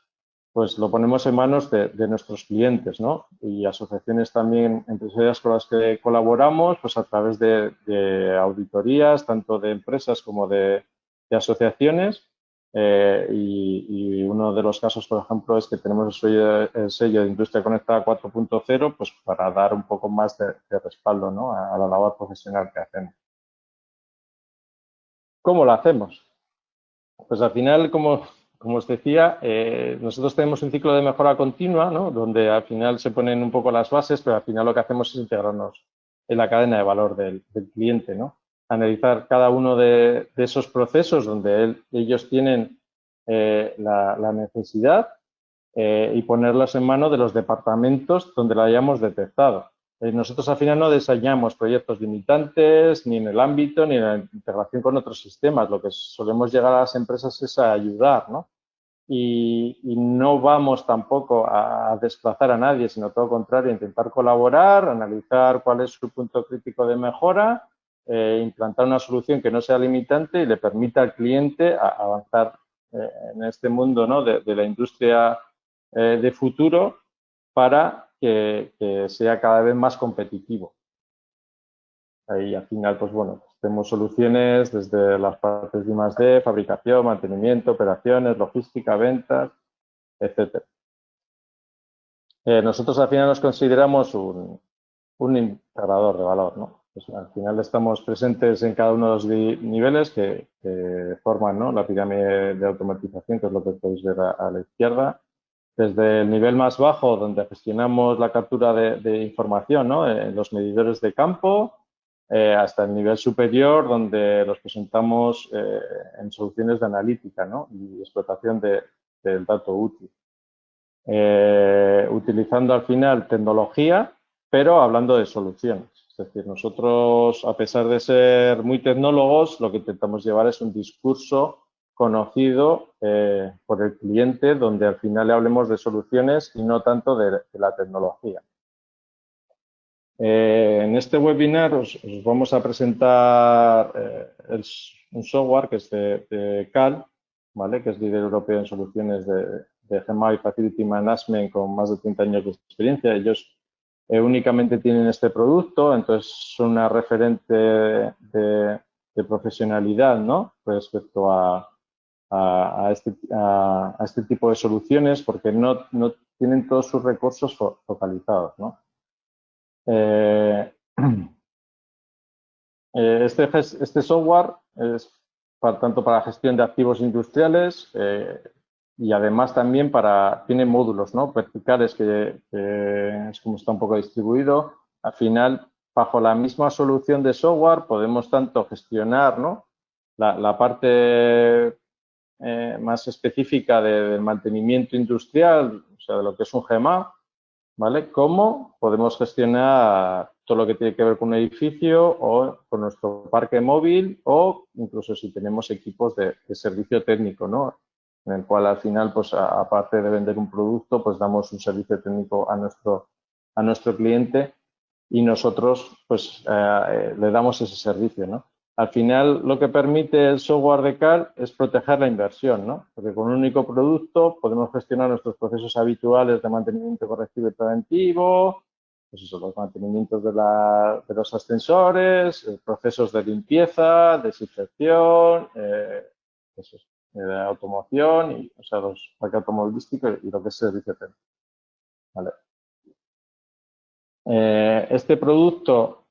pues lo ponemos en manos de nuestros clientes, ¿no? Y asociaciones también empresariales con las que colaboramos, pues a través de auditorías, tanto de empresas como de asociaciones. Y uno de los casos, por ejemplo, es que tenemos el sello de Industria Conectada 4.0, pues para dar un poco más de respaldo, ¿no? A la labor profesional que hacemos. ¿Cómo lo hacemos? Pues al final, como os decía, nosotros tenemos un ciclo de mejora continua, ¿no? Donde al final se ponen un poco las bases, pero al final lo que hacemos es integrarnos en la cadena de valor del cliente, ¿no? Analizar cada uno de esos procesos donde ellos tienen la necesidad y ponerlos en manos de los departamentos donde la hayamos detectado. Nosotros al final no diseñamos proyectos limitantes ni en el ámbito ni en la integración con otros sistemas. Lo que solemos llegar a las empresas es a ayudar, ¿no? Y no vamos tampoco a desplazar a nadie, sino todo lo contrario, intentar colaborar, analizar cuál es su punto crítico de mejora, implantar una solución que no sea limitante y le permita al cliente avanzar en este mundo, ¿no? de la industria de futuro para que sea cada vez más competitivo. Ahí al final, pues bueno, tenemos soluciones desde las partes de I+D, fabricación, mantenimiento, operaciones, logística, ventas, etcétera. Nosotros al final nos consideramos un integrador de valor, ¿no? Pues al final estamos presentes en cada uno de los niveles que forman, ¿no? La pirámide de automatización, que es lo que podéis ver a la izquierda. Desde el nivel más bajo, donde gestionamos la captura de información, ¿no? En los medidores de campo, hasta el nivel superior, donde los presentamos en soluciones de analítica, ¿no? Y explotación del dato útil. Utilizando al final tecnología, pero hablando de soluciones. Es decir, nosotros, a pesar de ser muy tecnólogos, lo que intentamos llevar es un discurso conocido por el cliente, donde al final le hablemos de soluciones y no tanto de la tecnología. En este webinar os vamos a presentar un software que es de CAL, ¿vale? Que es líder europeo en soluciones de GMAI Facility Management con más de 30 años de experiencia. Ellos únicamente tienen este producto, entonces son una referente de profesionalidad, ¿no? Respecto a este tipo de soluciones, porque no tienen todos sus recursos focalizados, ¿no? Este software es tanto para gestión de activos industriales y además también tiene módulos, ¿no? Verticales, que es como está un poco distribuido. Al final, bajo la misma solución de software, podemos tanto gestionar, ¿no? la parte más específica del mantenimiento industrial, o sea, de lo que es un GMA, ¿vale? Cómo podemos gestionar todo lo que tiene que ver con un edificio o con nuestro parque móvil o incluso si tenemos equipos de servicio técnico, ¿no? En el cual al final, pues aparte de vender un producto, pues damos un servicio técnico a nuestro cliente y nosotros pues le damos ese servicio, ¿no? Al final, lo que permite el software de CAL es proteger la inversión, ¿no? Porque con un único producto podemos gestionar nuestros procesos habituales de mantenimiento correctivo y preventivo, pues eso, los mantenimientos de los ascensores, procesos de limpieza, desinfección, de automoción, o sea, los parques automovilísticos y lo que es servicio técnico. ¿vale? Este producto,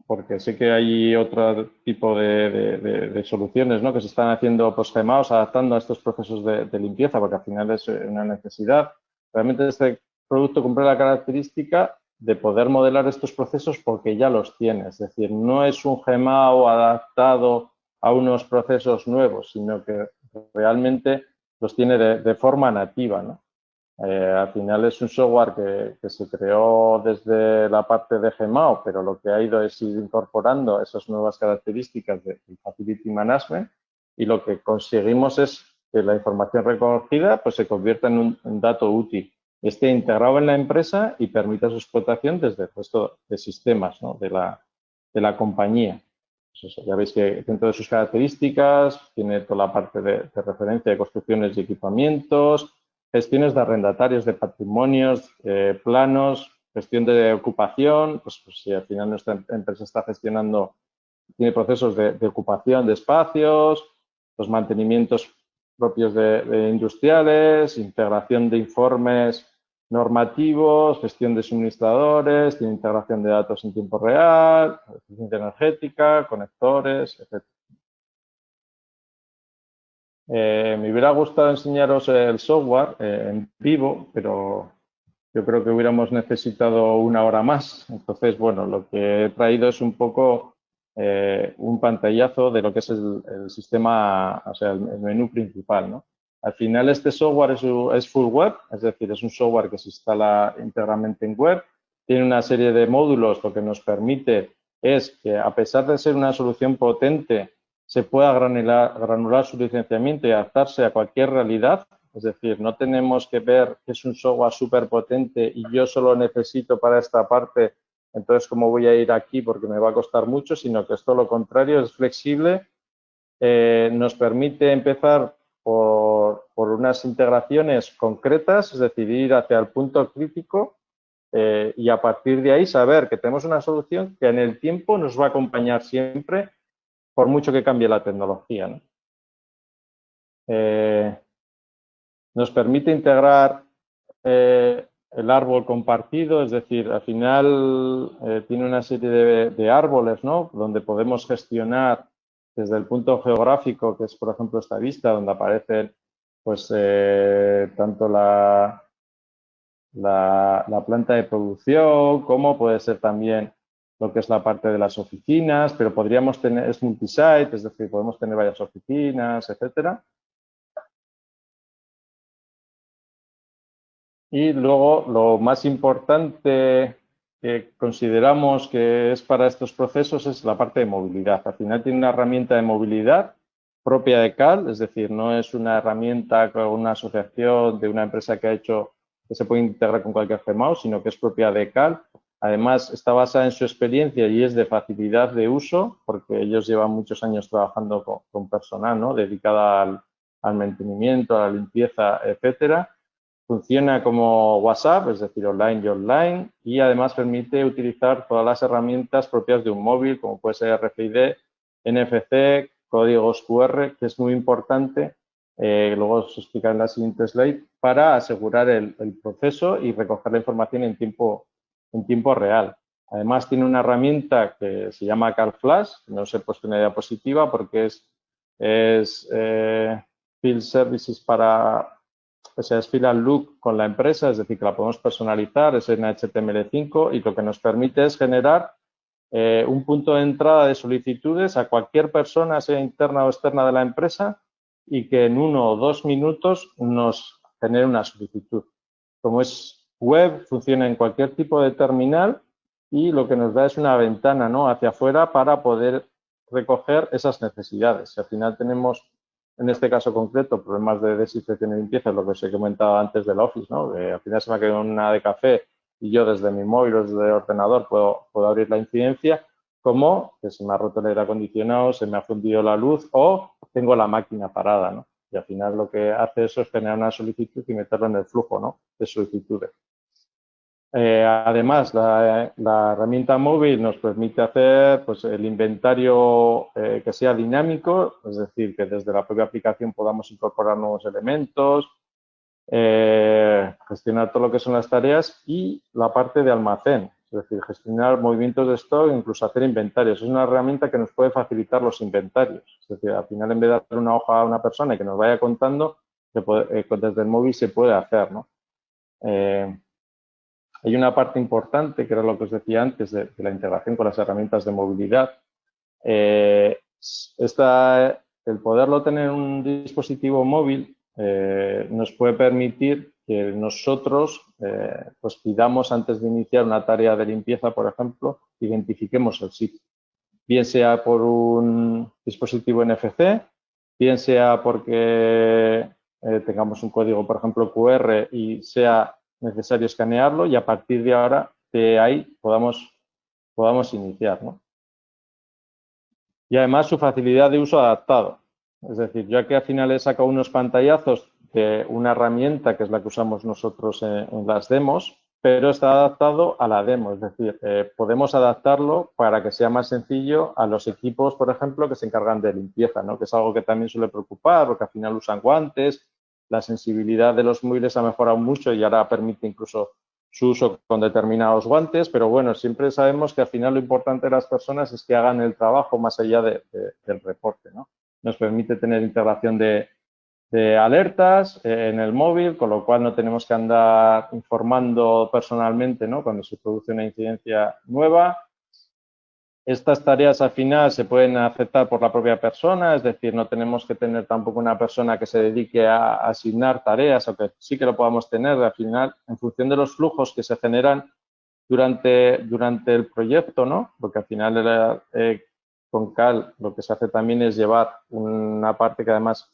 porque sé que hay otro tipo de soluciones, ¿no?, que se están haciendo post-gemados, adaptando a estos procesos de limpieza, porque al final es una necesidad. Realmente este producto cumple la característica de poder modelar estos procesos porque ya los tiene. Es decir, no es un gemao adaptado a unos procesos nuevos, sino que realmente los tiene de forma nativa, ¿no? Al final es un software que se creó desde la parte de Gmao, pero lo que ha ido es ir incorporando esas nuevas características del Facility Management, y lo que conseguimos es que la información recogida pues, se convierta en un dato útil, esté integrado en la empresa y permita su explotación desde el resto de sistemas, ¿no?, de la compañía. Pues eso, ya veis que dentro de sus características tiene toda la parte de referencia de construcciones y equipamientos, gestiones de arrendatarios de patrimonios, planos, gestión de ocupación, pues si al final nuestra empresa está gestionando, tiene procesos de ocupación de espacios, los mantenimientos propios de industriales, integración de informes normativos, gestión de suministradores, tiene integración de datos en tiempo real, eficiencia energética, conectores, etc. Me hubiera gustado enseñaros el software en vivo, pero yo creo que hubiéramos necesitado una hora más. Entonces, bueno, lo que he traído es un poco un pantallazo de lo que es el sistema, o sea, el menú principal, ¿no? Al final, este software es full web, es decir, es un software que se instala íntegramente en web. Tiene una serie de módulos. Lo que nos permite es que, a pesar de ser una solución potente, se pueda granular su licenciamiento y adaptarse a cualquier realidad. Es decir, no tenemos que ver que es un software súper potente y yo solo necesito para esta parte, entonces cómo voy a ir aquí porque me va a costar mucho, sino que es todo lo contrario, es flexible. Nos permite empezar por unas integraciones concretas, es decir, ir hacia el punto crítico y a partir de ahí saber que tenemos una solución que en el tiempo nos va a acompañar siempre, por mucho que cambie la tecnología, ¿no? Nos permite integrar el árbol compartido, es decir, al final tiene una serie de árboles, ¿no?, donde podemos gestionar desde el punto geográfico, que es, por ejemplo, esta vista, donde aparecen pues, tanto la planta de producción, como puede ser también lo que es la parte de las oficinas, pero podríamos tener, es multisite, es decir, podemos tener varias oficinas, etcétera. Y luego, lo más importante que consideramos que es para estos procesos es la parte de movilidad. Al final tiene una herramienta de movilidad propia de CAL, es decir, no es una herramienta con una asociación de una empresa que ha hecho, que se puede integrar con cualquier Gmao, sino que es propia de CAL. Además, está basada en su experiencia y es de facilidad de uso, porque ellos llevan muchos años trabajando con personal, ¿no?, dedicada al mantenimiento, a la limpieza, etcétera. Funciona como WhatsApp, es decir, online y online, y además permite utilizar todas las herramientas propias de un móvil, como puede ser RFID, NFC, códigos QR, que es muy importante, luego os explicaré en la siguiente slide, para asegurar el proceso y recoger la información en tiempo real. Además, tiene una herramienta que se llama CalFlash, no os he puesto una diapositiva porque es Field Services para... O sea, es file and look con la empresa, es decir, que la podemos personalizar, es en HTML5 y lo que nos permite es generar un punto de entrada de solicitudes a cualquier persona, sea interna o externa de la empresa, y que en 1 o 2 minutos nos genere una solicitud. Como es web, funciona en cualquier tipo de terminal y lo que nos da es una ventana, ¿no?, hacia afuera para poder recoger esas necesidades. Y al final tenemos, en este caso concreto, problemas de desinfección y limpieza, lo que os he comentado antes del Office, ¿no?, que al final se me ha quedado una de café y yo desde mi móvil o desde el ordenador puedo abrir la incidencia, como que se me ha roto el aire acondicionado, se me ha fundido la luz o tengo la máquina parada, ¿no? Y al final lo que hace eso es generar una solicitud y meterlo en el flujo, ¿no?, de solicitudes. Además, la herramienta móvil nos permite hacer pues, el inventario que sea dinámico, es decir, que desde la propia aplicación podamos incorporar nuevos elementos, gestionar todo lo que son las tareas y la parte de almacén, es decir, gestionar movimientos de stock e incluso hacer inventarios. Es una herramienta que nos puede facilitar los inventarios. Es decir, al final, en vez de dar una hoja a una persona y que nos vaya contando, desde el móvil se puede hacer, ¿no? Hay una parte importante, que era lo que os decía antes, de la integración con las herramientas de movilidad. El poderlo tener en un dispositivo móvil nos puede permitir que nosotros pues pidamos, antes de iniciar una tarea de limpieza, por ejemplo, identifiquemos el sitio. Bien sea por un dispositivo NFC, bien sea porque tengamos un código, por ejemplo, QR y sea necesario escanearlo, y a partir de ahora, de ahí, podamos iniciar, ¿no? Y además su facilidad de uso adaptado. Es decir, yo aquí al final he sacado unos pantallazos de una herramienta que es la que usamos nosotros en las demos, pero está adaptado a la demo. Es decir, podemos adaptarlo para que sea más sencillo a los equipos, por ejemplo, que se encargan de limpieza, ¿no? Que es algo que también suele preocupar, porque al final usan guantes, la sensibilidad de los móviles ha mejorado mucho y ahora permite incluso su uso con determinados guantes, pero bueno, siempre sabemos que al final lo importante de las personas es que hagan el trabajo más allá del reporte, ¿no? Nos permite tener integración de alertas en el móvil, con lo cual no tenemos que andar informando personalmente, ¿no? Cuando se produce una incidencia nueva. Estas tareas al final se pueden aceptar por la propia persona, es decir, no tenemos que tener tampoco una persona que se dedique a asignar tareas, aunque sí que lo podamos tener al final, en función de los flujos que se generan durante el proyecto, ¿no? Porque al final con CAL lo que se hace también es llevar una parte que además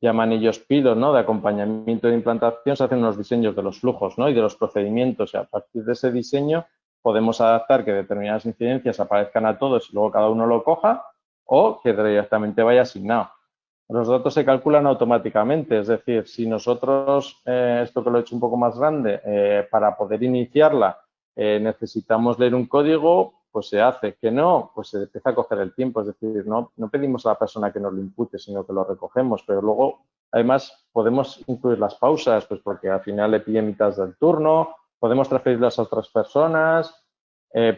llaman ellos PIDO, ¿no? De acompañamiento de implantación, se hacen unos diseños de los flujos, ¿no? Y de los procedimientos, y a partir de ese diseño podemos adaptar que determinadas incidencias aparezcan a todos y luego cada uno lo coja, o que directamente vaya asignado. Los datos se calculan automáticamente, es decir, si nosotros, esto que lo he hecho un poco más grande, para poder iniciarla necesitamos leer un código, pues se hace. Que no, pues se empieza a coger el tiempo, es decir, no pedimos a la persona que nos lo impute, sino que lo recogemos, pero luego, además, podemos incluir las pausas, pues porque al final le pide mitad del turno, podemos transferirlas a otras personas,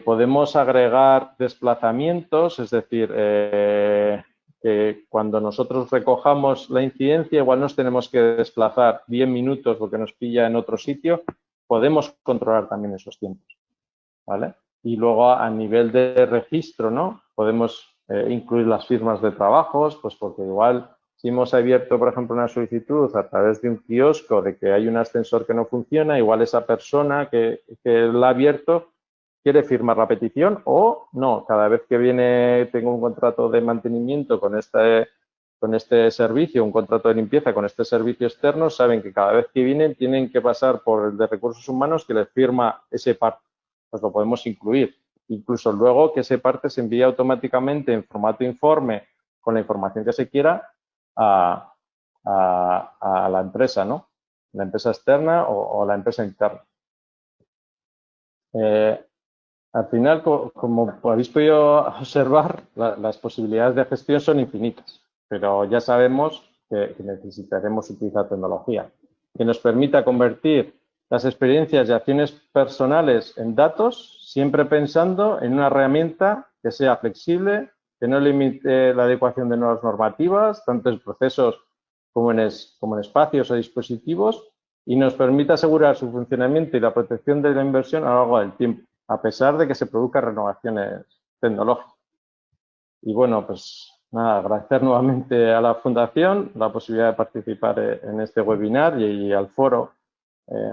podemos agregar desplazamientos, es decir, que cuando nosotros recojamos la incidencia, igual nos tenemos que desplazar 10 minutos porque nos pilla en otro sitio, podemos controlar también esos tiempos, ¿vale? Y luego a nivel de registro, ¿no? Podemos incluir las firmas de trabajos, pues porque igual si hemos abierto, por ejemplo, una solicitud a través de un kiosco de que hay un ascensor que no funciona, igual esa persona que la ha abierto quiere firmar la petición o no. Cada vez que viene, tengo un contrato de mantenimiento con este servicio, un contrato de limpieza con este servicio externo, saben que cada vez que vienen tienen que pasar por el de recursos humanos que les firma ese parte. Pues lo podemos incluir. Incluso luego que ese parte se envía automáticamente en formato informe con la información que se quiera a la empresa, ¿no? La empresa externa o la empresa interna. Al final, como habéis podido observar, las posibilidades de gestión son infinitas, pero ya sabemos que necesitaremos utilizar tecnología que nos permita convertir las experiencias y acciones personales en datos, siempre pensando en una herramienta que sea flexible, que no limite la adecuación de nuevas normativas, tanto en procesos como en espacios o dispositivos, y nos permita asegurar su funcionamiento y la protección de la inversión a lo largo del tiempo, a pesar de que se produzcan renovaciones tecnológicas. Y bueno, pues nada, agradecer nuevamente a la Fundación la posibilidad de participar en este webinar y al foro,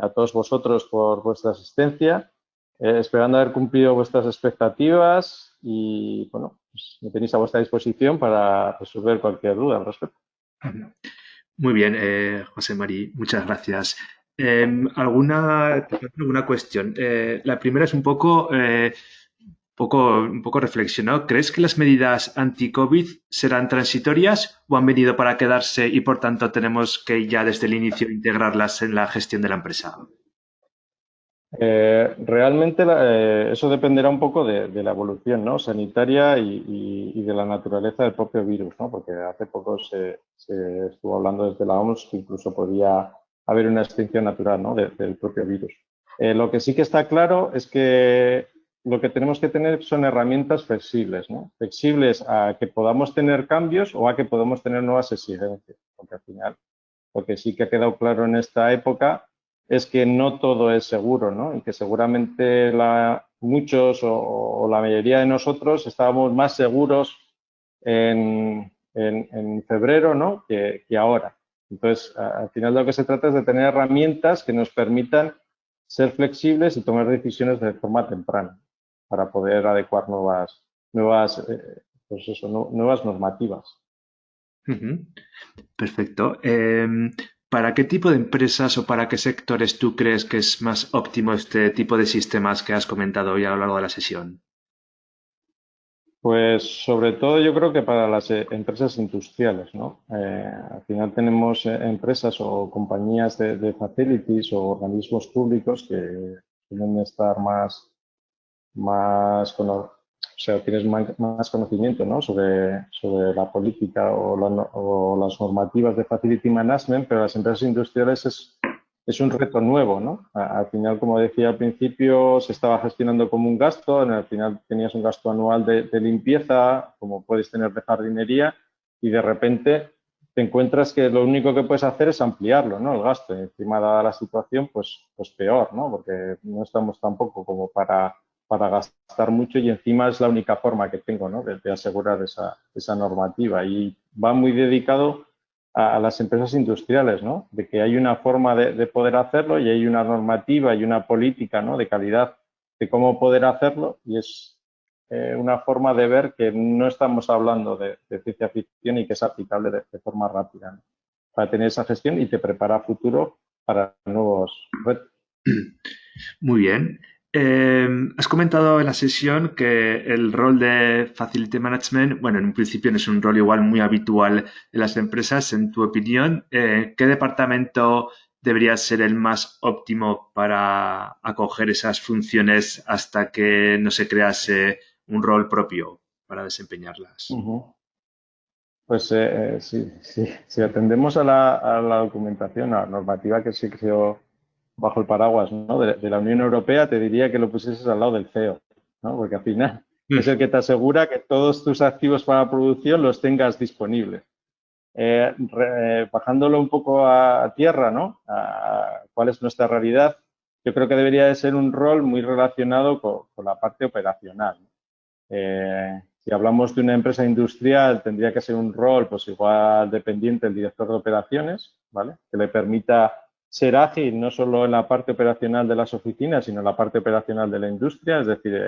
a todos vosotros por vuestra asistencia, esperando haber cumplido vuestras expectativas y bueno, pues me tenéis a vuestra disposición para resolver cualquier duda al respecto. Muy bien, José María, muchas gracias. ¿Alguna cuestión? La primera es un poco reflexionado. ¿Crees que las medidas anti-COVID serán transitorias o han venido para quedarse y por tanto tenemos que ya desde el inicio integrarlas en la gestión de la empresa? Realmente eso dependerá un poco de la evolución, ¿no? Sanitaria y de la naturaleza del propio virus, ¿no? Porque hace poco se estuvo hablando desde la OMS que incluso podía haber una extinción natural, ¿no? Del propio virus. Lo que sí que está claro es que lo que tenemos que tener son herramientas flexibles, ¿no? Flexibles a que podamos tener cambios o a que podamos tener nuevas exigencias, porque al final lo que sí que ha quedado claro en esta época es que no todo es seguro, ¿no? Y que seguramente muchos o la mayoría de nosotros estábamos más seguros en febrero, ¿no? que ahora. Entonces, al final de lo que se trata es de tener herramientas que nos permitan ser flexibles y tomar decisiones de forma temprana para poder adecuar nuevas normativas. Ujú. Perfecto. ¿Para qué tipo de empresas o para qué sectores tú crees que es más óptimo este tipo de sistemas que has comentado hoy a lo largo de la sesión? Pues sobre todo yo creo que para las empresas industriales, ¿no? Al final tenemos empresas o compañías de facilities o organismos públicos que tienen que estar o sea, tienes más conocimiento, ¿no? sobre la política o las normativas de facility management, pero las empresas industriales es un reto nuevo, ¿no? Al final, como decía al principio, se estaba gestionando como un gasto, al final tenías un gasto anual de limpieza, como puedes tener de jardinería, y de repente te encuentras que lo único que puedes hacer es ampliarlo, ¿no? El gasto. Y encima, dada la situación, pues peor, ¿no? Porque no estamos tampoco como para gastar mucho y encima es la única forma que tengo, ¿no? de asegurar esa normativa. Y va muy dedicado a las empresas industriales, ¿no? De que hay una forma de poder hacerlo y hay una normativa y una política, ¿no? De calidad de cómo poder hacerlo y es una forma de ver que no estamos hablando de ciencia ficción y que es aplicable de forma rápida, ¿no? Para tener esa gestión y te prepara a futuro para nuevos retos. Muy bien. Has comentado en la sesión que el rol de Facility Management, bueno, en un principio no es un rol igual muy habitual en las empresas. En tu opinión, ¿qué departamento debería ser el más óptimo para acoger esas funciones hasta que no se crease un rol propio para desempeñarlas? Pues si atendemos a la documentación, a la normativa que se creó bajo el paraguas, ¿no? de la Unión Europea, te diría que lo pusieses al lado del CEO, ¿no? Porque al final es el que te asegura que todos tus activos para la producción los tengas disponibles. Bajándolo un poco a tierra, ¿no? A cuál es nuestra realidad, yo creo que debería de ser un rol muy relacionado con la parte operacional, ¿no? Si hablamos de una empresa industrial, tendría que ser un rol, pues igual dependiente del director de operaciones, ¿vale? Que le permita ser ágil no solo en la parte operacional de las oficinas, sino en la parte operacional de la industria, es decir,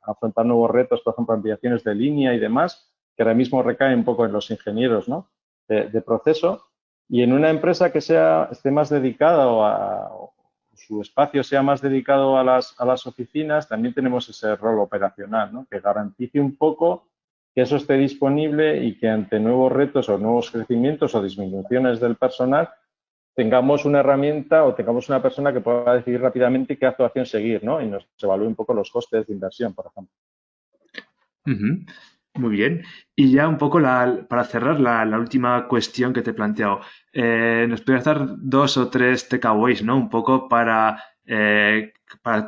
afrontar nuevos retos, por ejemplo, ampliaciones de línea y demás, que ahora mismo recaen un poco en los ingenieros, ¿no? de proceso. Y en una empresa que esté más dedicada o su espacio sea más dedicado a las oficinas, también tenemos ese rol operacional, ¿no? Que garantice un poco que eso esté disponible y que ante nuevos retos o nuevos crecimientos o disminuciones del personal tengamos una herramienta o tengamos una persona que pueda decidir rápidamente qué actuación seguir, ¿no? Y nos evalúe un poco los costes de inversión, por ejemplo. Ujú. Muy bien. Y ya un poco para cerrar la última cuestión que te he planteado. ¿Nos puedes dar dos o tres takeaways, ¿no? Un poco para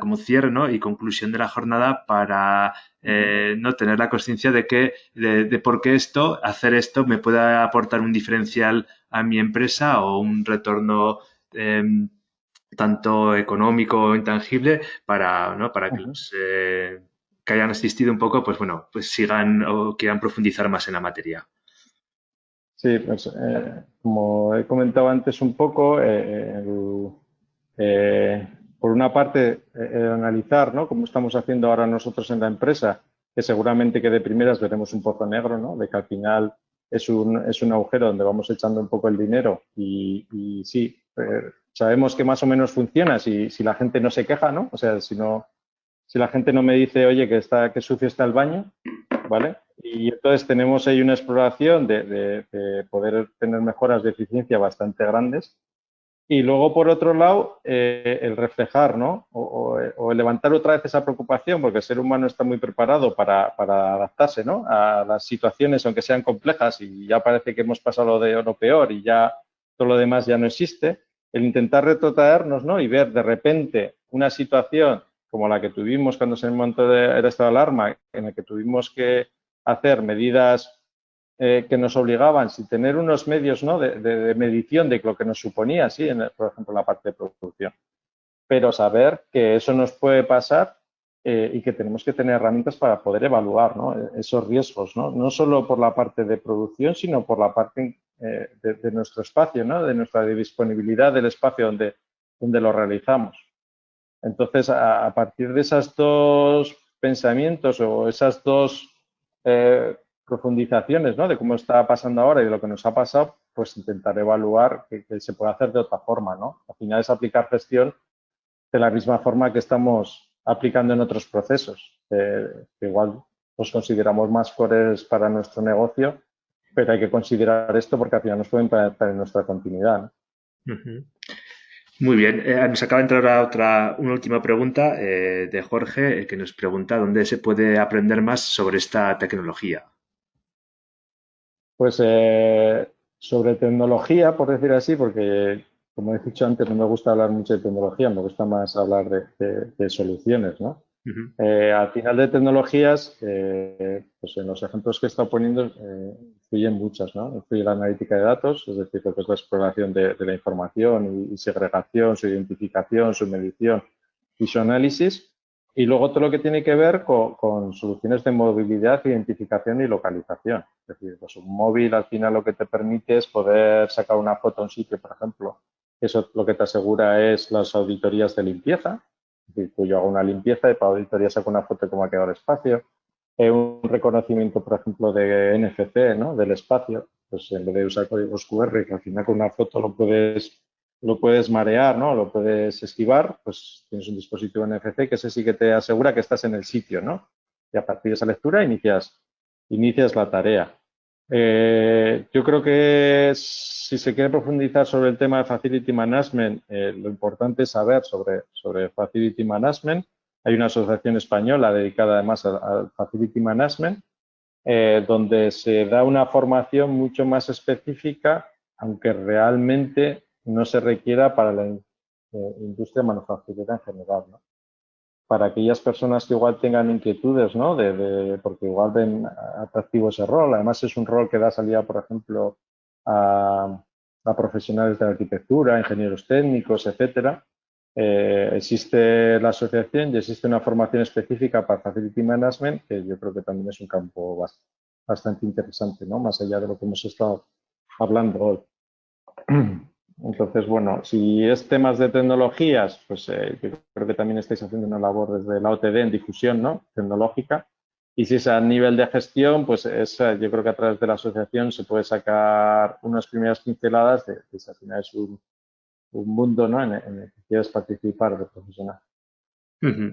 como cierre, ¿no? Y conclusión de la jornada para no tener la conciencia de por qué hacer esto me puede aportar un diferencial a mi empresa o un retorno tanto económico o intangible ¿no? Para que los que hayan asistido un poco, pues bueno, pues sigan o quieran profundizar más en la materia. Sí, pues como he comentado antes un poco, por una parte, analizar, ¿no? Como estamos haciendo ahora nosotros en la empresa, que seguramente que de primeras veremos un pozo negro, ¿no? De que al final es un agujero donde vamos echando un poco el dinero y sí, sabemos que más o menos funciona si la gente no se queja, ¿no? O sea, si la gente no me dice, oye, que sucio está el baño, ¿vale? Y entonces tenemos ahí una exploración de poder tener mejoras de eficiencia bastante grandes. Y luego, por otro lado, el reflejar, ¿no? O el levantar otra vez esa preocupación, porque el ser humano está muy preparado para adaptarse, ¿no? A las situaciones, aunque sean complejas, y ya parece que hemos pasado lo peor y ya todo lo demás ya no existe. el intentar retrotraernos, ¿no? Y ver de repente una situación como la que tuvimos cuando se montó el estado de alarma, en la que tuvimos que hacer medidas que nos obligaban, sin tener unos medios, ¿no? de medición de lo que nos suponía, ¿sí? Por ejemplo, en la parte de producción. Pero saber que eso nos puede pasar y que tenemos que tener herramientas para poder evaluar, ¿no? Esos riesgos, ¿no? No solo por la parte de producción, sino por la parte de nuestro espacio, ¿no? De nuestra disponibilidad del espacio donde lo realizamos. Entonces, a partir de esos dos pensamientos o esas dos profundizaciones, ¿no? De cómo está pasando ahora y de lo que nos ha pasado, pues intentar evaluar que se puede hacer de otra forma, ¿no? Al final es aplicar gestión de la misma forma que estamos aplicando en otros procesos, que igual los consideramos más cores para nuestro negocio, pero hay que considerar esto porque al final nos puede impactar en nuestra continuidad, ¿no? Ujú. Muy bien, nos acaba de entrar una última pregunta de Jorge, que nos pregunta dónde se puede aprender más sobre esta tecnología. Pues sobre tecnología, por decir así, porque como he dicho antes, no me gusta hablar mucho de tecnología, me gusta más hablar de soluciones, ¿no? Ujú. Al final de tecnologías, pues en los ejemplos que he estado poniendo, influyen muchas, ¿no? Influye la analítica de datos, es decir, lo que es la exploración de la información y segregación, su identificación, su medición y su análisis. Y luego todo lo que tiene que ver con soluciones de movilidad, identificación y localización. Es decir, pues un móvil al final lo que te permite es poder sacar una foto a un sitio, por ejemplo. Eso lo que te asegura es las auditorías de limpieza. Es decir, pues yo hago una limpieza y para auditoría saco una foto de cómo ha quedado el espacio. Un reconocimiento, por ejemplo, de NFC, ¿no? Del espacio. Pues en vez de usar códigos QR, que al final con una foto lo puedes marear, ¿no? Lo puedes esquivar, pues tienes un dispositivo NFC que ese sí que te asegura que estás en el sitio, ¿no? Y a partir de esa lectura inicias la tarea. Yo creo que si se quiere profundizar sobre el tema de Facility Management, lo importante es saber sobre Facility Management. Hay una asociación española dedicada además al Facility Management, donde se da una formación mucho más específica, aunque realmente no se requiera para la industria manufacturera en general, ¿no? Para aquellas personas que igual tengan inquietudes, ¿no? Porque igual ven atractivo ese rol. Además, es un rol que da salida, por ejemplo, a profesionales de la arquitectura, ingenieros técnicos, etcétera. Existe la asociación y existe una formación específica para Facility Management, que yo creo que también es un campo bastante interesante, ¿no? Más allá de lo que hemos estado hablando hoy. Entonces, bueno, si es temas de tecnologías, pues yo creo que también estáis haciendo una labor desde la OTD en difusión, ¿no? Tecnológica. Y si es a nivel de gestión, pues yo creo que a través de la asociación se puede sacar unas primeras pinceladas de que al final es un mundo, ¿no? En el que quieres participar de profesional. Ujú.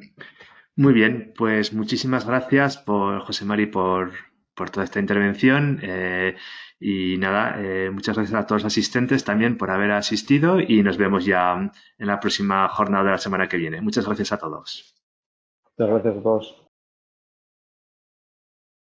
Muy bien, pues muchísimas gracias José Mari por toda esta intervención y nada, muchas gracias a todos los asistentes también por haber asistido y nos vemos ya en la próxima jornada de la semana que viene. Muchas gracias a todos. Muchas gracias a todos.